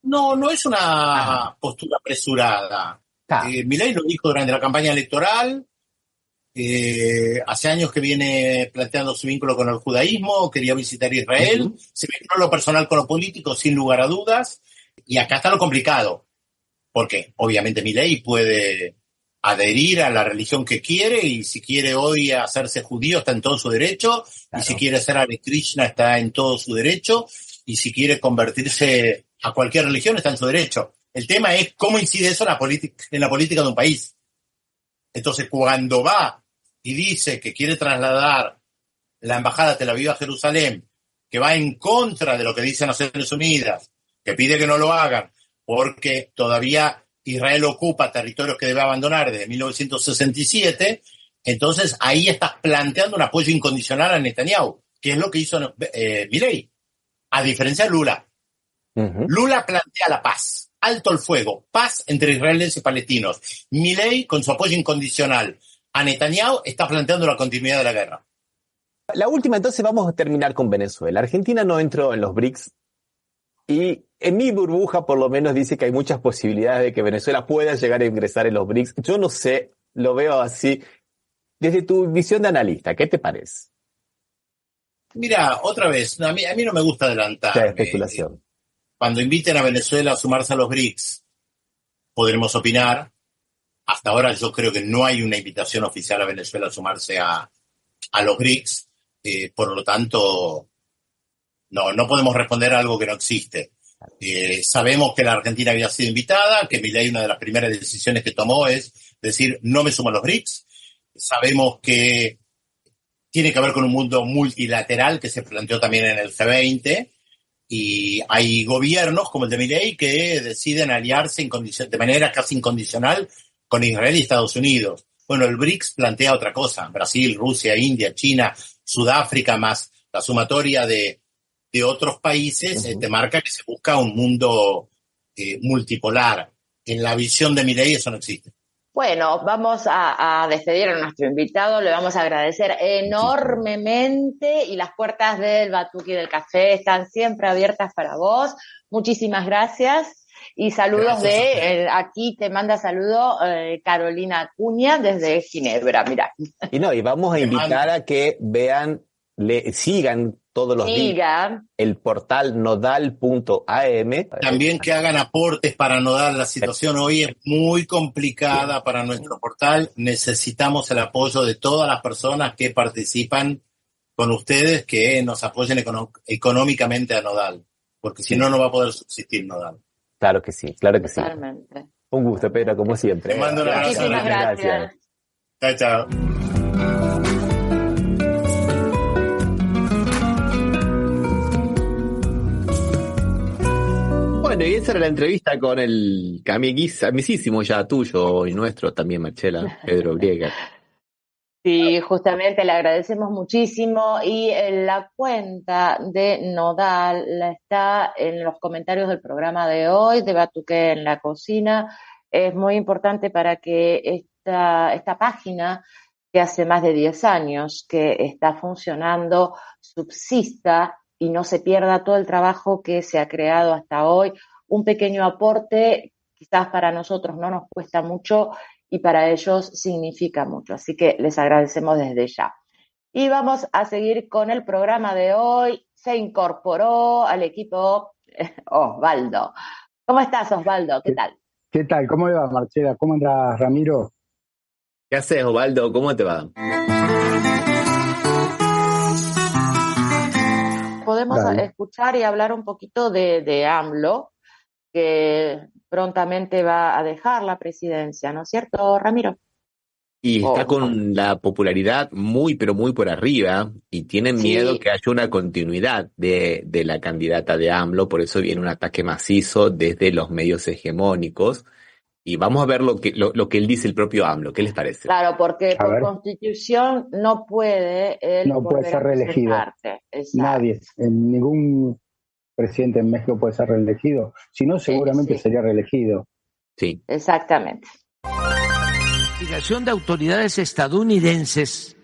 No es una postura apresurada. Milei lo dijo durante la campaña electoral. Hace años que viene planteando su vínculo con el judaísmo, quería visitar Israel, uh-huh. Se mezcló lo personal con lo político, sin lugar a dudas, y acá está lo complicado, porque obviamente Milei puede adherir a la religión que quiere, y si quiere hoy hacerse judío está en todo su derecho, claro. Y si quiere ser Hare Krishna está en todo su derecho, y si quiere convertirse a cualquier religión está en su derecho. El tema es cómo incide eso en la política de un país. Entonces, cuando va y dice que quiere trasladar la embajada de Tel Aviv a Jerusalén, que va en contra de lo que dicen Naciones Unidas, que pide que no lo hagan, porque todavía Israel ocupa territorios que debe abandonar desde 1967, entonces ahí estás planteando un apoyo incondicional a Netanyahu, que es lo que hizo Milei, a diferencia de Lula. Ujú. Lula plantea la paz, alto el fuego, paz entre israelíes y palestinos. Milei, con su apoyo incondicional a Netanyahu, está planteando la continuidad de la guerra. La última, entonces vamos a terminar con Venezuela. Argentina no entró en los BRICS y en mi burbuja por lo menos dice que hay muchas posibilidades de que Venezuela pueda llegar a ingresar en los BRICS. Yo no sé, lo veo así. Desde tu visión de analista, ¿qué te parece? Mira, otra vez, a mí no me gusta La adelantarme. especulación. Cuando inviten a Venezuela a sumarse a los BRICS, podremos opinar. Hasta ahora yo creo que no hay una invitación oficial a Venezuela a sumarse a los BRICS. Por lo tanto, no podemos responder a algo que no existe. Sabemos que la Argentina había sido invitada, que Milei una de las primeras decisiones que tomó es decir, no me sumo a los BRICS. Sabemos que tiene que ver con un mundo multilateral que se planteó también en el G20, y hay gobiernos como el de Milei que deciden aliarse de manera casi incondicional con Israel y Estados Unidos. Bueno, el BRICS plantea otra cosa. Brasil, Rusia, India, China, Sudáfrica, más la sumatoria de otros países, te marca que se busca un mundo multipolar. En la visión de Milei eso no existe. Bueno, vamos a despedir a nuestro invitado, le vamos a agradecer enormemente y las puertas del Batuque y del Café están siempre abiertas para vos. Muchísimas gracias y saludos aquí te manda saludo Carolina Acuña desde Ginebra, mira. Y vamos a invitar a que sigan todos los días el portal nodal.am. También que hagan aportes para Nodal. La situación hoy es muy complicada para nuestro portal. Necesitamos el apoyo de todas las personas que participan con ustedes, que nos apoyen económicamente a Nodal, porque si no, no va a poder subsistir Nodal. Claro que sí, claro que Totalmente. sí. Un gusto, Pedro, como siempre. Te mando un abrazo. Muchísimas gracias. Chao, chao. Bueno, y esa era la entrevista con el amicísimo ya tuyo y nuestro también, Marcela, Pedro Briega. Sí, justamente le agradecemos muchísimo y la cuenta de Nodal está en los comentarios del programa de hoy, de Batuque en la Cocina. Es muy importante para que esta página, que hace más de 10 años que está funcionando, subsista y no se pierda todo el trabajo que se ha creado hasta hoy. Un pequeño aporte, quizás para nosotros no nos cuesta mucho y para ellos significa mucho. Así que les agradecemos desde ya. Y vamos a seguir con el programa de hoy. Se incorporó al equipo Osvaldo. ¿Cómo estás, Osvaldo? ¿Qué tal? ¿Qué tal? ¿Cómo le va, Marcela? ¿Cómo andas, Ramiro? ¿Qué haces, Osvaldo? ¿Cómo te va? Podemos escuchar y hablar un poquito de AMLO, que prontamente va a dejar la presidencia, ¿no es cierto, Ramiro? Y está con la popularidad muy, pero muy por arriba, y tienen miedo que haya una continuidad de la candidata de AMLO, por eso viene un ataque macizo desde los medios hegemónicos. Y vamos a ver lo que él dice, el propio AMLO. ¿Qué les parece? Claro, porque por Constitución no puede ser reelegido. Nadie, ningún presidente en México puede ser reelegido. Si no, seguramente sería reelegido. Sí. Exactamente. Investigación de autoridades estadounidenses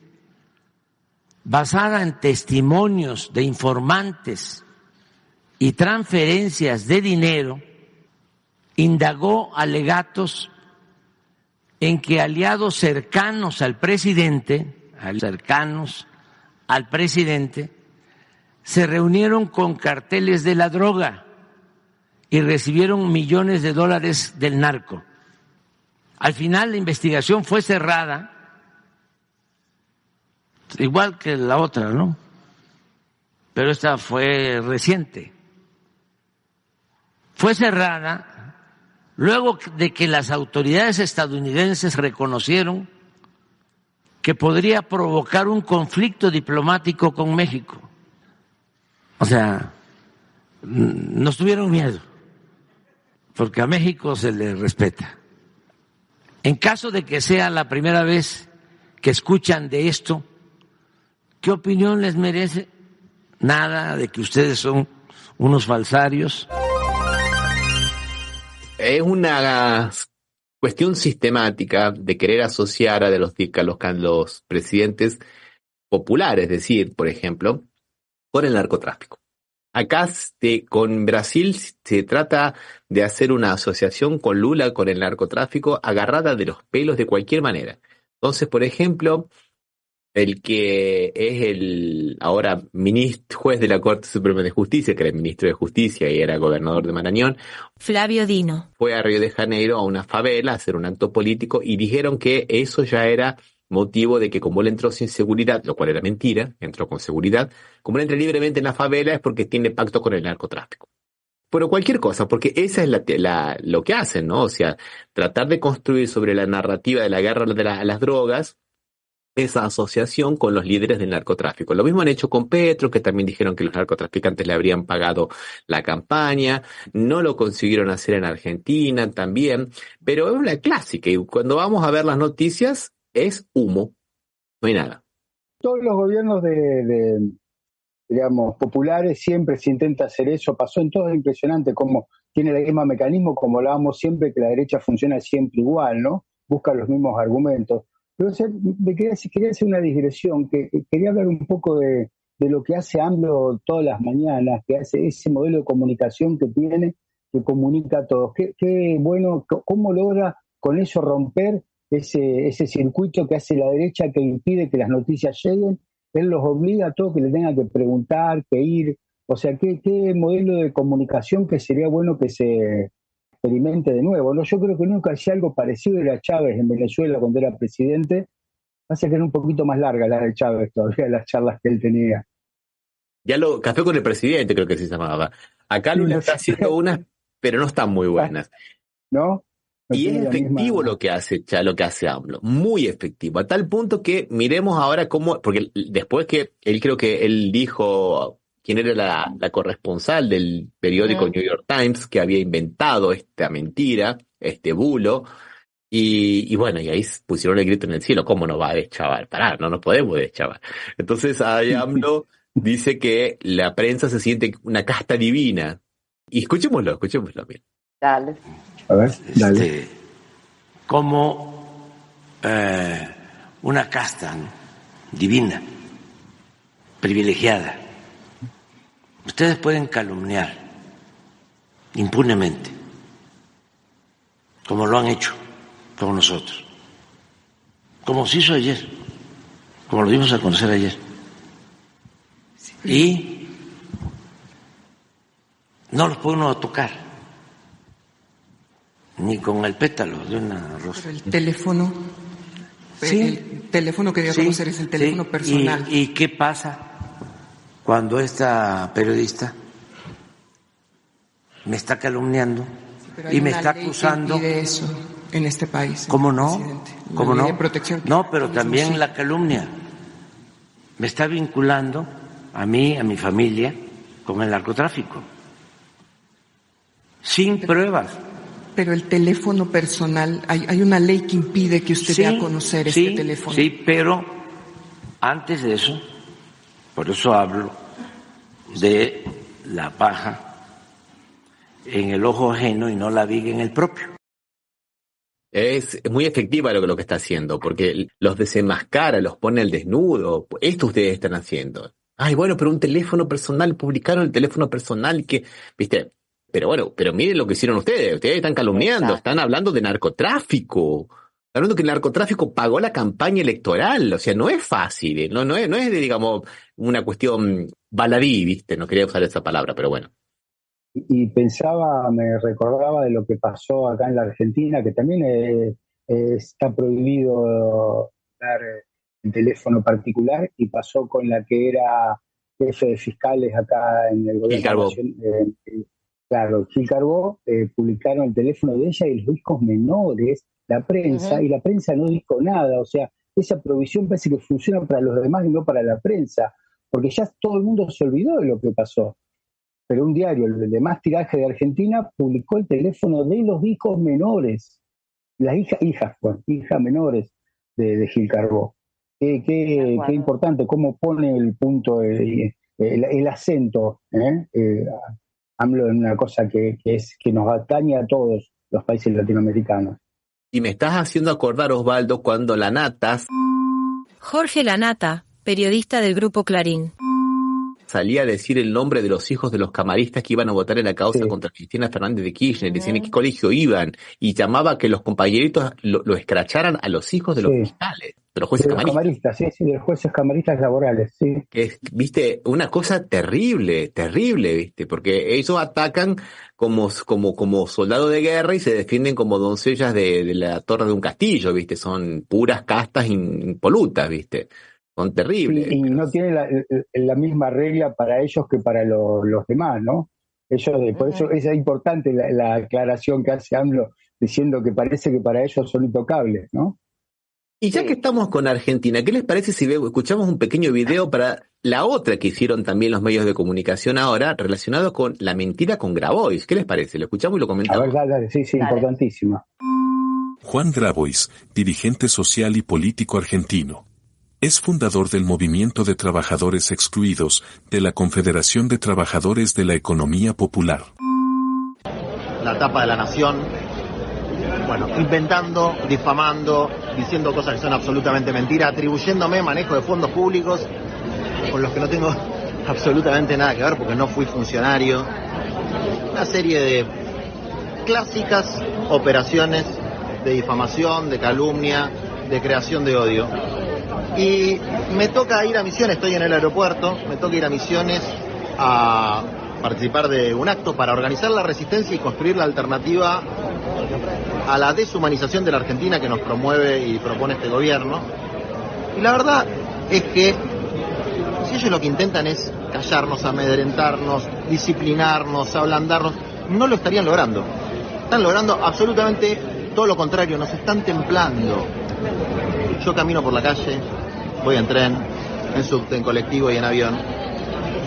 basada en testimonios de informantes y transferencias de dinero indagó alegatos en que aliados cercanos al presidente se reunieron con carteles de la droga y recibieron millones de dólares del narco. Al final la investigación fue cerrada, igual que la otra, ¿no? Pero esta fue reciente. Fue cerrada luego de que las autoridades estadounidenses reconocieron que podría provocar un conflicto diplomático con México. O sea, nos tuvieron miedo, porque a México se le respeta. En caso de que sea la primera vez que escuchan de esto, ¿qué opinión les merece? Nada, de que ustedes son unos falsarios. Es una cuestión sistemática de querer asociar a los presidentes populares, es decir, por ejemplo, con el narcotráfico. Acá con Brasil se trata de hacer una asociación con Lula, con el narcotráfico, agarrada de los pelos de cualquier manera. Entonces, por ejemplo, el que es el ahora juez de la Corte Suprema de Justicia, que era el ministro de Justicia y era gobernador de Maranhão, Flavio Dino, fue a Río de Janeiro a una favela a hacer un acto político y dijeron que eso ya era motivo de que como él entró sin seguridad, lo cual era mentira, entró con seguridad, como él entra libremente en la favela es porque tiene pacto con el narcotráfico. Pero cualquier cosa, porque esa es lo que hacen, ¿no? O sea, tratar de construir sobre la narrativa de la guerra a las drogas esa asociación con los líderes del narcotráfico. Lo mismo han hecho con Petro, que también dijeron que los narcotraficantes le habrían pagado la campaña, no lo consiguieron hacer en Argentina también, pero es una clásica y cuando vamos a ver las noticias es humo, no hay nada. Todos los gobiernos digamos, populares siempre se intenta hacer eso, pasó en todo, es impresionante cómo tiene el mismo mecanismo, como hablábamos siempre, que la derecha funciona siempre igual, ¿no? Busca los mismos argumentos. Pero o sea, quería hacer una digresión, que quería hablar un poco de lo que hace AMLO todas las mañanas, que hace ese modelo de comunicación que tiene, que comunica a todos. Qué bueno, cómo logra con eso romper ese circuito que hace la derecha, que impide que las noticias lleguen. Él los obliga a todos que le tengan que preguntar, que ir. O sea, qué modelo de comunicación que sería bueno que se experimente de nuevo, ¿no? Yo creo que nunca hacía algo parecido era Chávez en Venezuela cuando era presidente. Pasa que era un poquito más larga la de Chávez todavía, las charlas que él tenía. Café con el presidente creo que se llamaba. Acá Lula está haciendo unas, pero no están muy buenas. ¿No? Y es efectivo lo que hace AMLO, muy efectivo, a tal punto que miremos ahora cómo, porque después que él creo que él dijo quién era la corresponsal del periódico New York Times que había inventado esta mentira, este bulo, y bueno, y ahí pusieron el grito en el cielo, ¿cómo nos va a deschavar? Pará, no nos podemos deschavar. Entonces ahí AMLO dice que la prensa se siente una casta divina. Y escuchémoslo, bien. Dale. A ver, dale. Como una casta, ¿no? Divina, privilegiada. Ustedes pueden calumniar impunemente, como lo han hecho con nosotros, como se hizo ayer, como lo dimos a conocer ayer. Y no los puede uno tocar, ni con el pétalo de una rosa. Pero el teléfono, sí, el teléfono que dio a conocer es el teléfono personal. ¿Y qué pasa cuando esta periodista me está calumniando y me está acusando? De eso en este país. ¿Cómo no? ¿Cómo no? No, pero también la calumnia me está vinculando a mí, a mi familia, con el narcotráfico, sin pruebas. Pero el teléfono personal, hay una ley que impide que usted dé a conocer este teléfono. Sí, pero antes de eso, por eso hablo de la paja en el ojo ajeno y no la viga en el propio. Es muy efectiva lo que está haciendo, porque los desenmascara, los pone al desnudo. Esto ustedes están haciendo. Ay, bueno, pero un teléfono personal, publicaron el teléfono personal que, ¿viste? Pero bueno, pero miren lo que hicieron ustedes están calumniando, Exacto. Están hablando de narcotráfico. Están hablando que el narcotráfico pagó la campaña electoral, o sea, no es fácil, no es de, digamos, una cuestión baladí, ¿viste? No quería usar esa palabra, pero bueno. Y me recordaba de lo que pasó acá en la Argentina, que también está prohibido dar el teléfono particular, y pasó con la que era jefe de fiscales acá en el gobierno nacional. Claro, Gil Carbó, publicaron el teléfono de ella y los hijos menores, la prensa, y la prensa no dijo nada. O sea, esa provisión parece que funciona para los demás y no para la prensa. porque ya todo el mundo se olvidó de lo que pasó. Pero un diario, el de más tiraje de Argentina, publicó el teléfono de los hijos menores, las hijas menores de Gil Carbó. Qué importante, cómo pone el punto, el acento, hablo de una cosa que nos atañe a todos los países latinoamericanos. Y me estás haciendo acordar, Osvaldo, cuando Lanata, Jorge Lanata, periodista del Grupo Clarín, salía a decir el nombre de los hijos de los camaristas que iban a votar en la causa contra Cristina Fernández de Kirchner, decían en qué colegio iban, y llamaba a que los compañeritos lo escracharan a los hijos de los fiscales, de los jueces camaristas. De los jueces camaristas laborales, sí. Viste, una cosa terrible, viste, porque ellos atacan como soldados de guerra y se defienden como doncellas de la torre de un castillo, viste, son puras castas impolutas, viste. Son terribles. Y no tienen la misma regla para ellos que para los demás, ¿no? Por eso es importante la aclaración que hace AMLO diciendo que parece que para ellos son intocables, ¿no? Y ya que estamos con Argentina, ¿qué les parece si escuchamos un pequeño video para la otra que hicieron también los medios de comunicación ahora, relacionado con la mentira con Grabois? ¿Qué les parece? Lo escuchamos y lo comentamos. A ver, dale. Sí, dale. Importantísima. Juan Grabois, dirigente social y político argentino. Es fundador del Movimiento de Trabajadores Excluidos, de la Confederación de Trabajadores de la Economía Popular. La tapa de La Nación, inventando, difamando, diciendo cosas que son absolutamente mentiras, atribuyéndome manejo de fondos públicos con los que no tengo absolutamente nada que ver porque no fui funcionario. Una serie de clásicas operaciones de difamación, de calumnia, de creación de odio. Y me toca ir a Misiones, estoy en el aeropuerto, me toca ir a Misiones a participar de un acto para organizar la resistencia y construir la alternativa a la deshumanización de la Argentina que nos promueve y propone este gobierno. Y la verdad es que si ellos lo que intentan es callarnos, amedrentarnos, disciplinarnos, ablandarnos, no lo estarían logrando. Están logrando absolutamente todo lo contrario, nos están templando. Yo camino por la calle, voy en tren, en subte, en colectivo y en avión.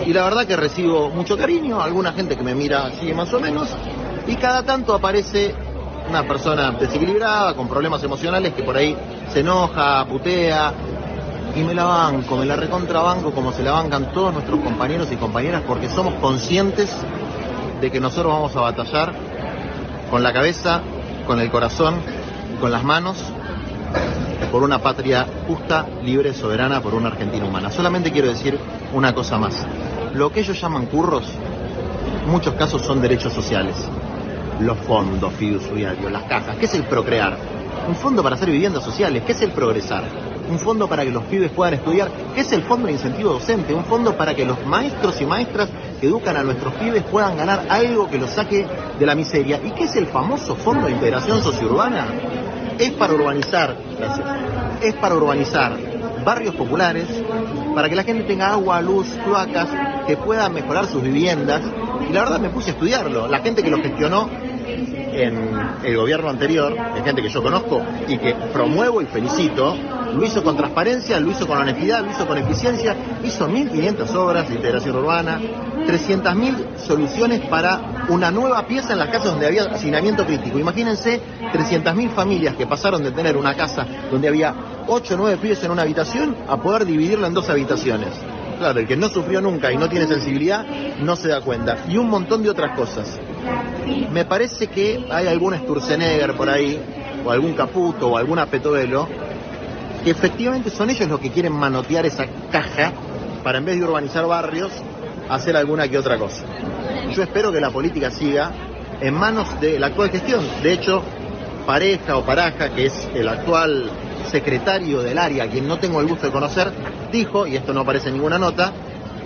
Y la verdad que recibo mucho cariño, alguna gente que me mira así más o menos, y cada tanto aparece una persona desequilibrada, con problemas emocionales, que por ahí se enoja, putea, y me la banco, me la recontrabanco como se la bancan todos nuestros compañeros y compañeras, porque somos conscientes de que nosotros vamos a batallar con la cabeza, con el corazón y con las manos, por una patria justa, libre, soberana, por una Argentina humana. Solamente quiero decir una cosa más. Lo que ellos llaman curros, en muchos casos son derechos sociales. Los fondos fiduciarios, las cajas. ¿Qué es el procrear? Un fondo para hacer viviendas sociales. ¿Qué es el progresar? Un fondo para que los pibes puedan estudiar. ¿Qué es el fondo de incentivo docente? Un fondo para que los maestros y maestras que educan a nuestros pibes puedan ganar algo que los saque de la miseria. ¿Y qué es el famoso fondo de integración sociourbana? Es para urbanizar, es para urbanizar barrios populares, para que la gente tenga agua, luz, cloacas, que puedan mejorar sus viviendas. Y la verdad me puse a estudiarlo. La gente que lo gestionó en el gobierno anterior, de gente que yo conozco y que promuevo y felicito, lo hizo con transparencia, lo hizo con honestidad, lo hizo con eficiencia, hizo 1.500 obras de integración urbana, 300.000 soluciones para una nueva pieza en las casas donde había hacinamiento crítico. Imagínense 300.000 familias que pasaron de tener una casa donde había 8 o 9 pibes en una habitación a poder dividirla en 2 habitaciones. Claro, el que no sufrió nunca y no tiene sensibilidad no se da cuenta. Y un montón de otras cosas. Me parece que hay algún Sturzenegger por ahí, o algún Caputo, o alguna Petovelo, que efectivamente son ellos los que quieren manotear esa caja para, en vez de urbanizar barrios, hacer alguna que otra cosa. Yo espero que la política siga en manos de la actual gestión. De hecho, Pareja o Paraja, que es el actual secretario del área, a quien no tengo el gusto de conocer, dijo, y esto no aparece en ninguna nota,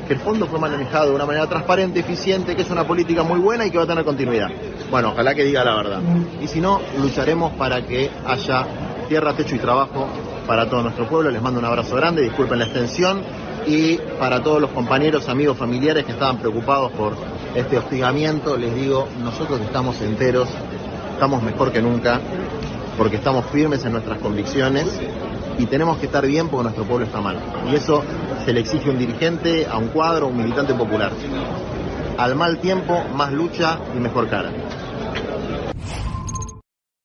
que el fondo fue manejado de una manera transparente, eficiente, que es una política muy buena y que va a tener continuidad. Bueno, ojalá que diga la verdad. Y si no, lucharemos para que haya tierra, techo y trabajo para todo nuestro pueblo. Les mando un abrazo grande, disculpen la extensión, y para todos los compañeros, amigos, familiares que estaban preocupados por este hostigamiento, les digo, nosotros estamos enteros, estamos mejor que nunca, porque estamos firmes en nuestras convicciones y tenemos que estar bien porque nuestro pueblo está mal. Y eso se le exige un dirigente, a un cuadro, un militante popular. Al mal tiempo, más lucha y mejor cara.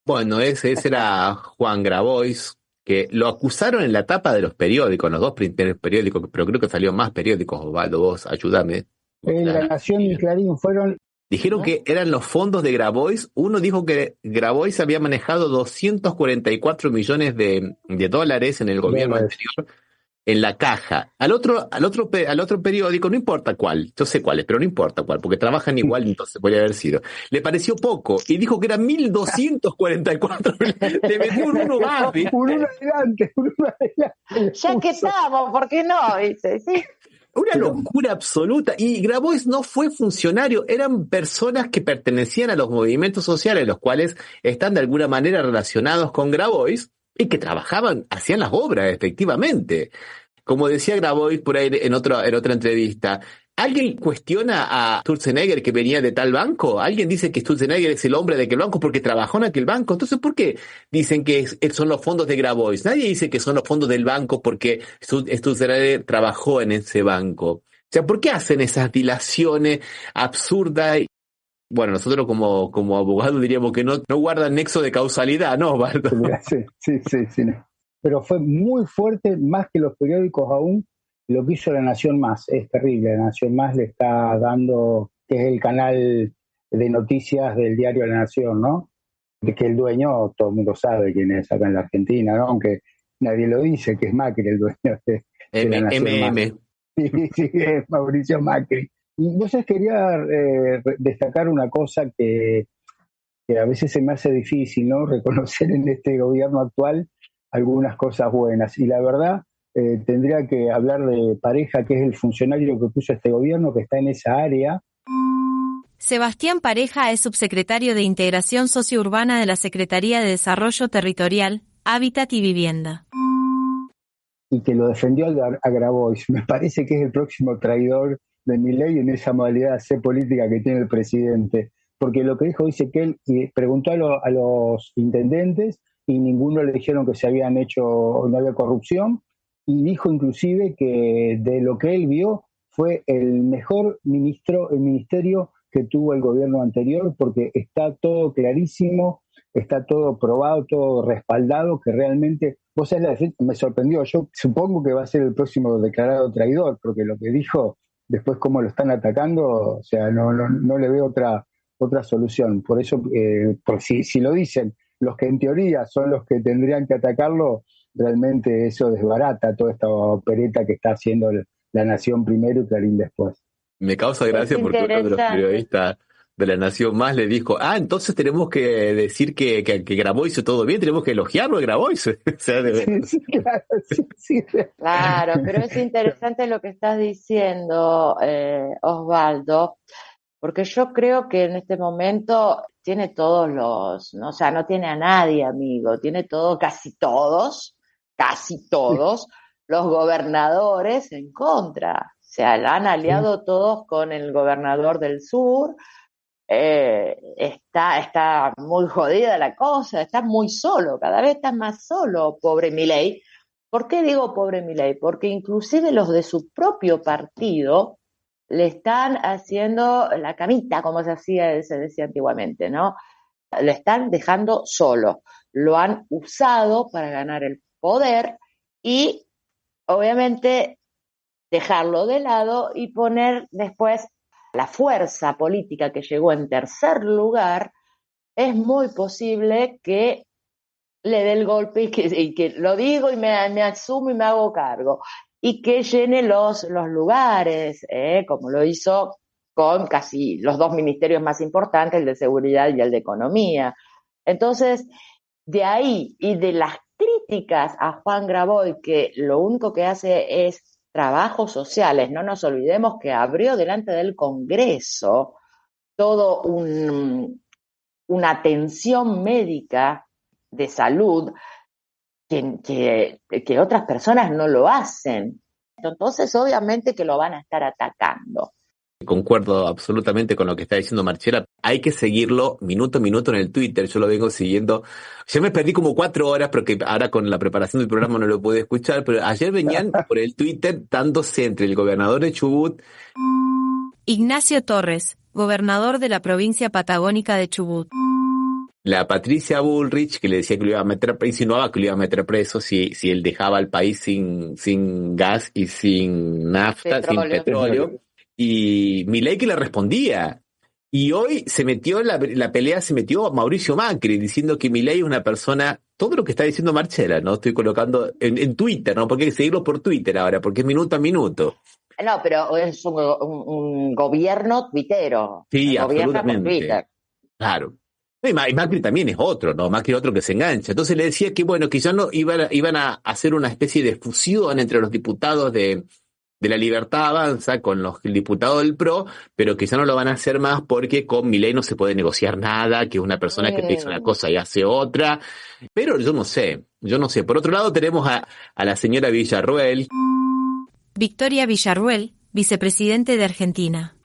Bueno, ese era Juan Grabois, que lo acusaron en la tapa de los periódicos, en los dos primeros periódicos, pero creo que salió más periódicos, Osvaldo, vos ayúdame. La Nación y Clarín fueron... Dijeron que eran los fondos de Grabois. Uno dijo que Grabois había manejado 244 millones de dólares en el gobierno anterior en la caja. Al otro periódico, no importa cuál, yo sé cuál es, pero no importa cuál, porque trabajan igual, entonces podría haber sido. Le pareció poco y dijo que eran 1.244. Le metió un uno más. Un uno adelante. Ya que estamos, ¿por qué no? ¿Viste? Sí. Una locura absoluta. Y Grabois no fue funcionario, eran personas que pertenecían a los movimientos sociales, los cuales están de alguna manera relacionados con Grabois y que trabajaban, hacían las obras, efectivamente. Como decía Grabois por ahí en otra entrevista, ¿alguien cuestiona a Sturzenegger que venía de tal banco? ¿Alguien dice que Sturzenegger es el hombre de aquel banco porque trabajó en aquel banco? Entonces, ¿por qué dicen que son los fondos de Grabois? Nadie dice que son los fondos del banco porque Sturzenegger trabajó en ese banco. O sea, ¿por qué hacen esas dilaciones absurdas? Bueno, nosotros como abogados diríamos que no guardan nexo de causalidad, ¿no, Osvaldo? Sí. No. Pero fue muy fuerte, más que los periódicos aún, lo que hizo La Nación Más. Es terrible, La Nación Más le está dando, que es el canal de noticias del diario La Nación, ¿no? De que el dueño, todo el mundo sabe quién es acá en la Argentina, ¿no? Aunque nadie lo dice, que es Macri el dueño de La Nación Más. Sí, es Mauricio Macri. Y entonces quería destacar una cosa que a veces se me hace difícil, ¿no? Reconocer en este gobierno actual algunas cosas buenas. Y la verdad, tendría que hablar de Pareja, que es el funcionario que puso este gobierno, que está en esa área. Sebastián Pareja es subsecretario de Integración Sociourbana de la Secretaría de Desarrollo Territorial, Hábitat y Vivienda. Y que lo defendió a Grabois. Me parece que es el próximo traidor de Milei en esa modalidad de hacer política que tiene el presidente. Porque lo que dice que él preguntó a los intendentes y ninguno le dijeron que se habían hecho, no había corrupción, y dijo inclusive que de lo que él vio fue el mejor ministerio que tuvo el gobierno anterior, porque está todo clarísimo, está todo probado, todo respaldado, que realmente, vos sabés, la defensa me sorprendió. Yo supongo que va a ser el próximo declarado traidor, porque lo que dijo, después cómo lo están atacando, o sea, no le veo otra solución. Por eso, si lo dicen los que en teoría son los que tendrían que atacarlo, realmente eso desbarata toda esta opereta que está haciendo La Nación primero y Clarín después. Me causa gracia porque uno de los periodistas de La Nación Más le dijo, entonces tenemos que decir que Grabois hizo todo bien, tenemos que elogiarlo a Grabois. O sea, Claro, pero es interesante lo que estás diciendo, Osvaldo, porque yo creo que en este momento tiene todos ¿no? O sea, no tiene a nadie, amigo, tiene casi todos los gobernadores en contra. O sea, la han aliado todos con el gobernador del sur. Está muy jodida la cosa, está muy solo, cada vez está más solo, pobre Milei. ¿Por qué digo pobre Milei? Porque inclusive los de su propio partido le están haciendo la camita, como se decía antiguamente, ¿no? Le están dejando solo, lo han usado para ganar el poder y obviamente dejarlo de lado y poner después la fuerza política que llegó en tercer lugar. Es muy posible que le dé el golpe y que lo digo y me asumo y me hago cargo y que llene los lugares, como lo hizo con casi los dos ministerios más importantes, el de Seguridad y el de Economía. Entonces, de ahí y de las críticas a Juan Grabois, que lo único que hace es trabajos sociales, no nos olvidemos que abrió delante del Congreso todo una atención médica de salud que otras personas no lo hacen. Entonces, obviamente que lo van a estar atacando. Concuerdo absolutamente con lo que está diciendo Marchela. hay que seguirlo minuto a minuto en el Twitter. Yo lo vengo siguiendo. Yo me perdí como 4 horas porque ahora con la preparación del programa no lo pude escuchar, pero ayer venían por el Twitter dándose entre el gobernador de Chubut, Ignacio Torres, gobernador de la provincia patagónica de Chubut, la Patricia Bullrich, que le decía que lo iba a meter, insinuaba que lo iba a meter preso si él dejaba al país sin gas y sin nafta, sin petróleo. Y Milei que le respondía. Y hoy se metió en la pelea, se metió Mauricio Macri diciendo que Milei es una persona, todo lo que está diciendo Marcela, ¿no? Estoy colocando en Twitter, ¿no? Porque hay que seguirlo por Twitter ahora, porque es minuto a minuto. No, pero es un gobierno tuitero. Sí, absolutamente. Por Twitter. Claro. Y Macri también es otro, ¿no? Macri es otro que se engancha. Entonces le decía que, bueno, que ya no iban a hacer una especie de fusión entre los diputados de la Libertad Avanza con los diputados del PRO, pero que ya no lo van a hacer más porque con Milei no se puede negociar nada, que es una persona que te dice una cosa y hace otra. Pero yo no sé. Por otro lado tenemos a la señora Villarruel. Victoria Villarruel, vicepresidente de Argentina,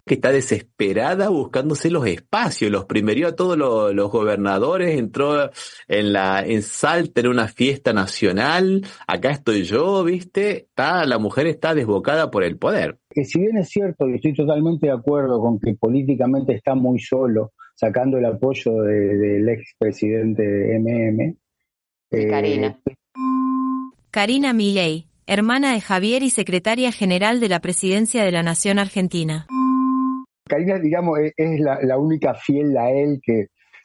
que está desesperada buscándose los espacios, los primerió a todos los gobernadores, entró en Salta en una fiesta nacional, acá estoy yo, ¿viste? La mujer está desbocada por el poder. Que si bien es cierto, y estoy totalmente de acuerdo con que políticamente está muy solo, sacando el apoyo del expresidente MM. Karina Milei, hermana de Javier y secretaria general de la Presidencia de la Nación Argentina. Karina, digamos, es la única fiel a él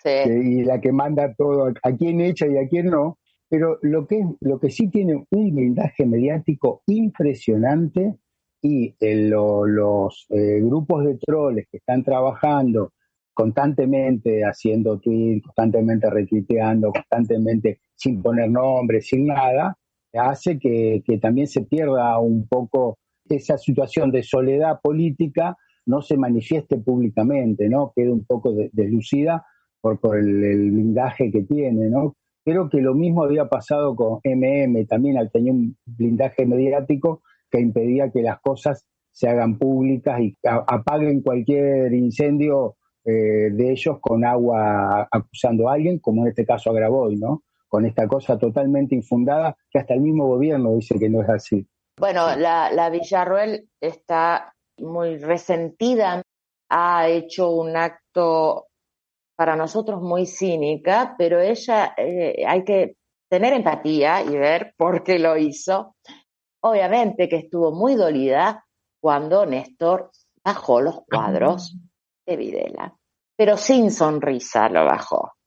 y la que manda todo, a quién echa y a quién no, pero lo que sí tiene un blindaje mediático impresionante y los grupos de troles que están trabajando constantemente, haciendo tweets, constantemente retuiteando, constantemente sin poner nombres, sin nada, hace que también se pierda un poco esa situación de soledad política, no se manifieste públicamente, ¿no? Quede un poco deslucida por el blindaje que tiene, ¿no? Creo que lo mismo había pasado con MM, también tenía un blindaje mediático que impedía que las cosas se hagan públicas y apaguen cualquier incendio de ellos con agua acusando a alguien, como en este caso a Graboy, ¿no? Con esta cosa totalmente infundada que hasta el mismo gobierno dice que no es así. Bueno, la Villarruel está muy resentida, ha hecho un acto para nosotros muy cínica, pero ella hay que tener empatía y ver por qué lo hizo. Obviamente que estuvo muy dolida cuando Néstor bajó los cuadros de Videla, pero sin sonrisa los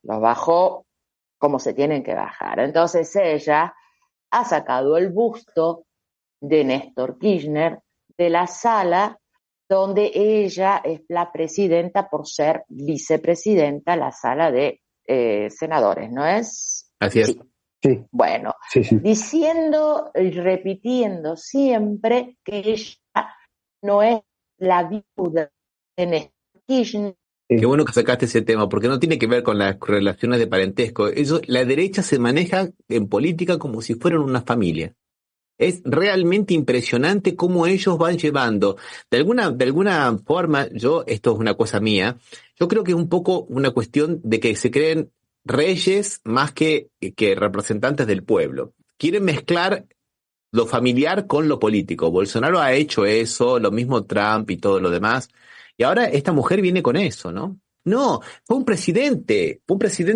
bajó como se tienen que bajar. Entonces ella ha sacado el busto de Néstor Kirchner de la sala donde ella es la presidenta por ser vicepresidenta, la sala de senadores, ¿no es? Así es. Sí. Bueno, sí. Diciendo y repitiendo siempre que ella no es la viuda de Néstor Kirchner. Qué bueno que sacaste ese tema, porque no tiene que ver con las relaciones de parentesco. La derecha se maneja en política como si fueran una familia. Es realmente impresionante cómo ellos van llevando. De alguna forma, esto es una cosa mía, yo creo que es un poco una cuestión de que se creen reyes más que representantes del pueblo. Quieren mezclar lo familiar con lo político. Bolsonaro ha hecho eso, lo mismo Trump y todo lo demás. Y ahora esta mujer viene con eso, ¿no? No, fue un presidente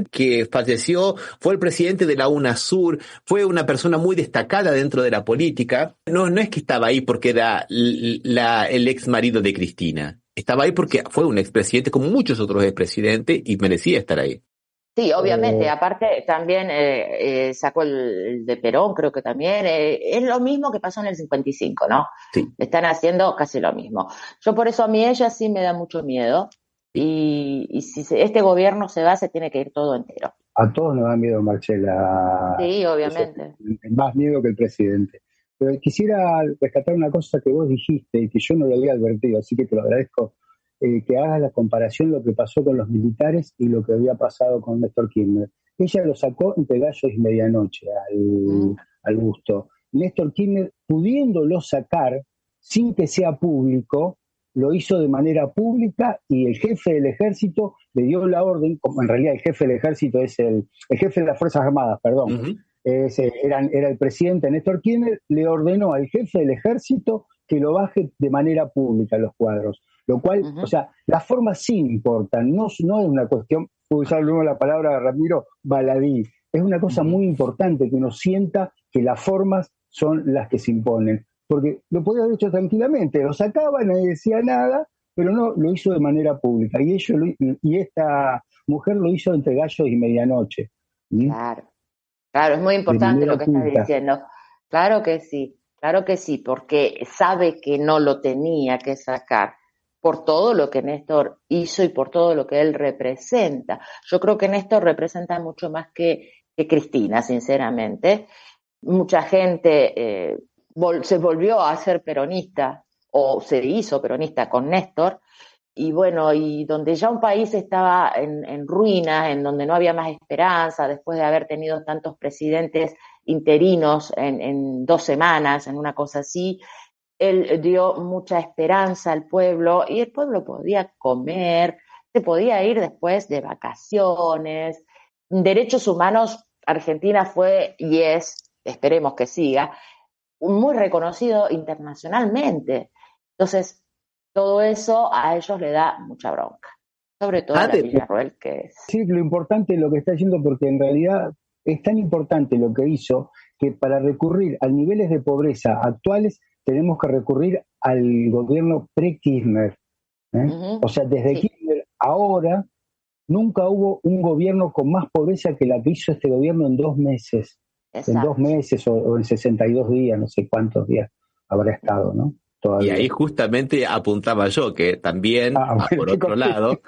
que falleció, fue el presidente de la UNASUR, fue una persona muy destacada dentro de la política. No es que estaba ahí porque era el ex marido de Cristina. Estaba ahí porque fue un expresidente como muchos otros expresidentes y merecía estar ahí. Sí, obviamente. Aparte también sacó el de Perón, creo que también. Es lo mismo que pasó en el 55, ¿no? Sí. Están haciendo casi lo mismo. Yo por eso a mí ella sí me da mucho miedo. Y si este gobierno se va, se tiene que ir todo entero. A todos nos da miedo, Marcela. Sí, obviamente. Más miedo que el presidente. Pero quisiera rescatar una cosa que vos dijiste y que yo no lo había advertido, así que te lo agradezco, que hagas la comparación lo que pasó con los militares y lo que había pasado con Néstor Kirchner. Ella lo sacó entre gallos y medianoche al busto. Néstor Kirchner, pudiéndolo sacar sin que sea público, lo hizo de manera pública y el jefe del ejército le dio la orden, como en realidad el jefe del ejército es el jefe de las Fuerzas Armadas, perdón, Ujú. era el presidente Néstor Kirchner, le ordenó al jefe del ejército que lo baje de manera pública los cuadros. Lo cual, o sea, las formas sí importan, no es una cuestión, puedo usar luego la palabra, Ramiro, baladí. Es una cosa muy importante que uno sienta que las formas son las que se imponen. Porque lo podía haber hecho tranquilamente, lo sacaba, nadie decía nada, pero no, lo hizo de manera pública. Y esta mujer lo hizo entre gallos y medianoche. Claro, es muy importante lo que estás diciendo. Claro que sí, porque sabe que no lo tenía que sacar por todo lo que Néstor hizo y por todo lo que él representa. Yo creo que Néstor representa mucho más que Cristina, sinceramente. Mucha gente se volvió a ser peronista o se hizo peronista con Néstor, y bueno, y donde ya un país estaba en ruinas, en donde no había más esperanza, después de haber tenido tantos presidentes interinos en 2 semanas, en una cosa así, él dio mucha esperanza al pueblo y el pueblo podía comer, se podía ir después de vacaciones. Derechos humanos, Argentina fue y es, esperemos que siga, muy reconocido internacionalmente. Entonces, todo eso a ellos le da mucha bronca, sobre todo a la Villarroel, que es... Sí, lo importante es lo que está haciendo, porque en realidad es tan importante lo que hizo que para recurrir a niveles de pobreza actuales tenemos que recurrir al gobierno pre-Kirchner. O sea, desde Kirchner ahora nunca hubo un gobierno con más pobreza que la que hizo este gobierno en 2 meses. Exacto. En 2 meses o en 62 días, no sé cuántos días habrá estado, ¿no? Todavía. Y ahí justamente apuntaba yo que también, por otro lado,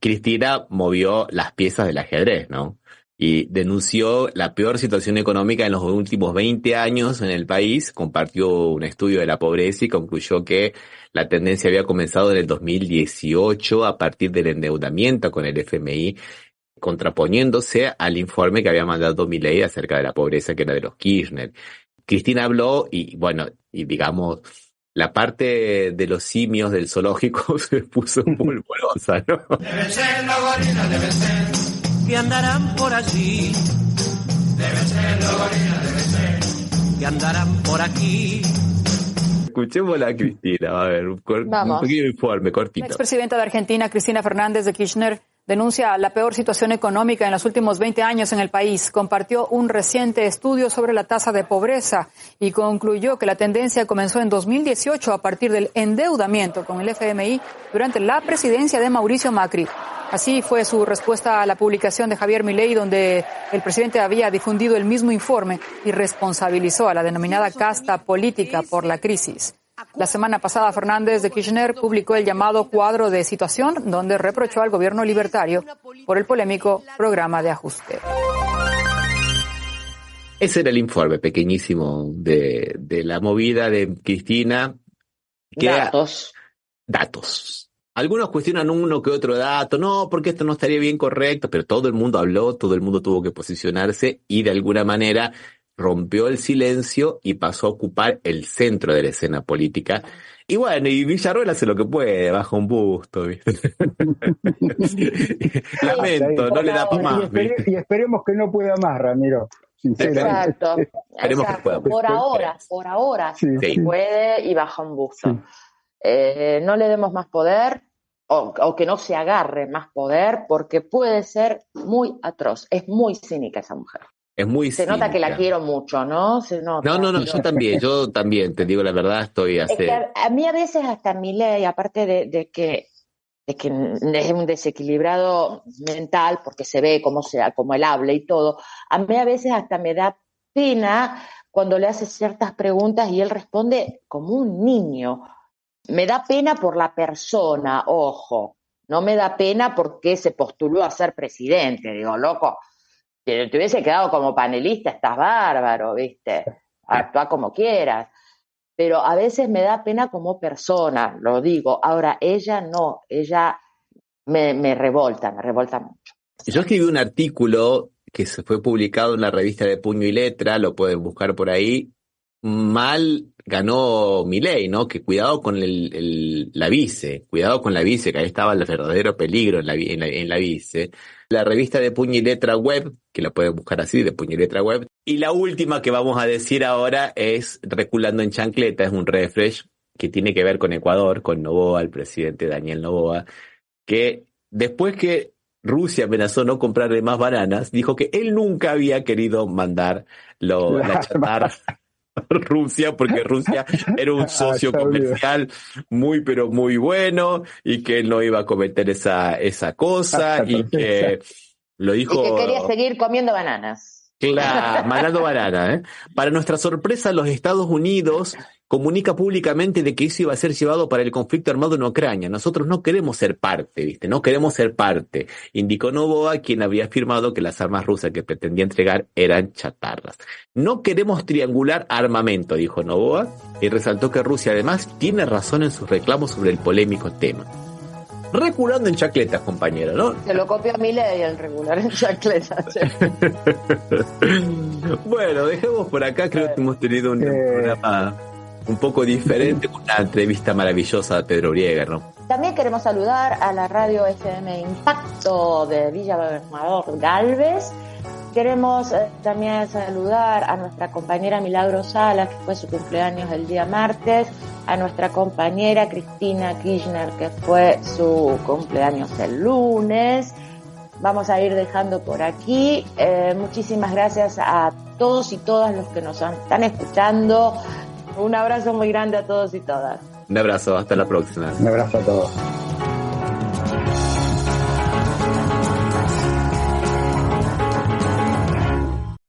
Cristina movió las piezas del ajedrez, ¿no? Y denunció la peor situación económica en los últimos 20 años en el país, compartió un estudio de la pobreza y concluyó que la tendencia había comenzado en el 2018 a partir del endeudamiento con el FMI, contraponiéndose al informe que había mandado Milei acerca de la pobreza, que era de los Kirchner. Cristina habló y bueno, y digamos, la parte de los simios del zoológico se puso muy polvorosa, ¿no? Deben ser los gorilas, deben ser, que andarán por allí. Deben ser los gorilas, deben ser, que andarán por aquí. Escuchémosla a Cristina, a ver, un pequeño informe cortito. La expresidenta de Argentina, Cristina Fernández de Kirchner, denuncia la peor situación económica en los últimos 20 años en el país. Compartió un reciente estudio sobre la tasa de pobreza y concluyó que la tendencia comenzó en 2018 a partir del endeudamiento con el FMI durante la presidencia de Mauricio Macri. Así fue su respuesta a la publicación de Javier Milei, donde el presidente había difundido el mismo informe y responsabilizó a la denominada casta política por la crisis. La semana pasada, Fernández de Kirchner publicó el llamado cuadro de situación, donde reprochó al gobierno libertario por el polémico programa de ajuste. Ese era el informe pequeñísimo de la movida de Cristina. Datos. Algunos cuestionan uno que otro dato, no, porque esto no estaría bien correcto, pero todo el mundo habló, todo el mundo tuvo que posicionarse y de alguna manera rompió el silencio y pasó a ocupar el centro de la escena política. Y bueno, y Villarroel hace lo que puede, baja un busto, ¿viste? Lamento, no le da para más. Y esperemos que no pueda más, Ramiro. Exacto. Esperemos que pueda. Por ahora sí puede y baja un busto. Sí. No le demos más poder o que no se agarre más poder, porque puede ser muy atroz. Es muy cínica esa mujer. Es muy Se nota que la quiero mucho, ¿no? Se nota. No, yo también, te digo la verdad, estoy Es que a mí a veces hasta Milei, aparte de que es un desequilibrado mental, porque se ve como él habla y todo, a mí a veces hasta me da pena cuando le hace ciertas preguntas y él responde como un niño. Me da pena por la persona, ojo, no me da pena porque se postuló a ser presidente, digo, loco. Si te hubiese quedado como panelista, estás bárbaro, ¿viste? Actúa como quieras. Pero a veces me da pena como persona, lo digo. Ahora, ella no, ella me revolta mucho. Yo escribí un artículo que se fue publicado en la revista de Puño y Letra, lo pueden buscar por ahí, mal ganó Milei, ¿no? Que cuidado con la vice, que ahí estaba el verdadero peligro en la vice. La revista de Puño y Letra Web, que la pueden buscar así, de Puño y Letra Web. Y la última que vamos a decir ahora es Reculando en Chancleta, es un refresh que tiene que ver con Ecuador, con Noboa, el presidente Daniel Noboa, que después que Rusia amenazó no comprarle más bananas, dijo que él nunca había querido mandar la chatarra a Rusia, porque Rusia era un socio comercial muy, pero muy bueno, y que él no iba a cometer esa cosa, y que lo dijo... Y que quería seguir comiendo bananas. Claro, mandando banana, Para nuestra sorpresa, los Estados Unidos comunica públicamente de que eso iba a ser llevado para el conflicto armado en Ucrania. Nosotros no queremos ser parte, ¿viste? No queremos ser parte, indicó Noboa, quien había afirmado que las armas rusas que pretendía entregar eran chatarras. No queremos triangular armamento, dijo Noboa, y resaltó que Rusia además tiene razón en sus reclamos sobre el polémico tema. Reculando en chancletas, compañero, ¿no? Se lo copió a Milei el regular en chancletas. Bueno, dejemos por acá, creo que hemos tenido un programa un poco diferente, con una entrevista maravillosa a Pedro Briega, ¿no? También queremos saludar a la radio FM Impacto de Villa Gobernador Galvez. Queremos también saludar a nuestra compañera Milagro Salas, que fue su cumpleaños el día martes, a nuestra compañera Cristina Kirchner, que fue su cumpleaños el lunes. Vamos a ir dejando por aquí. Muchísimas gracias a todos y todas los que nos están escuchando. Un abrazo muy grande a todos y todas. Un abrazo, hasta la próxima. Un abrazo a todos.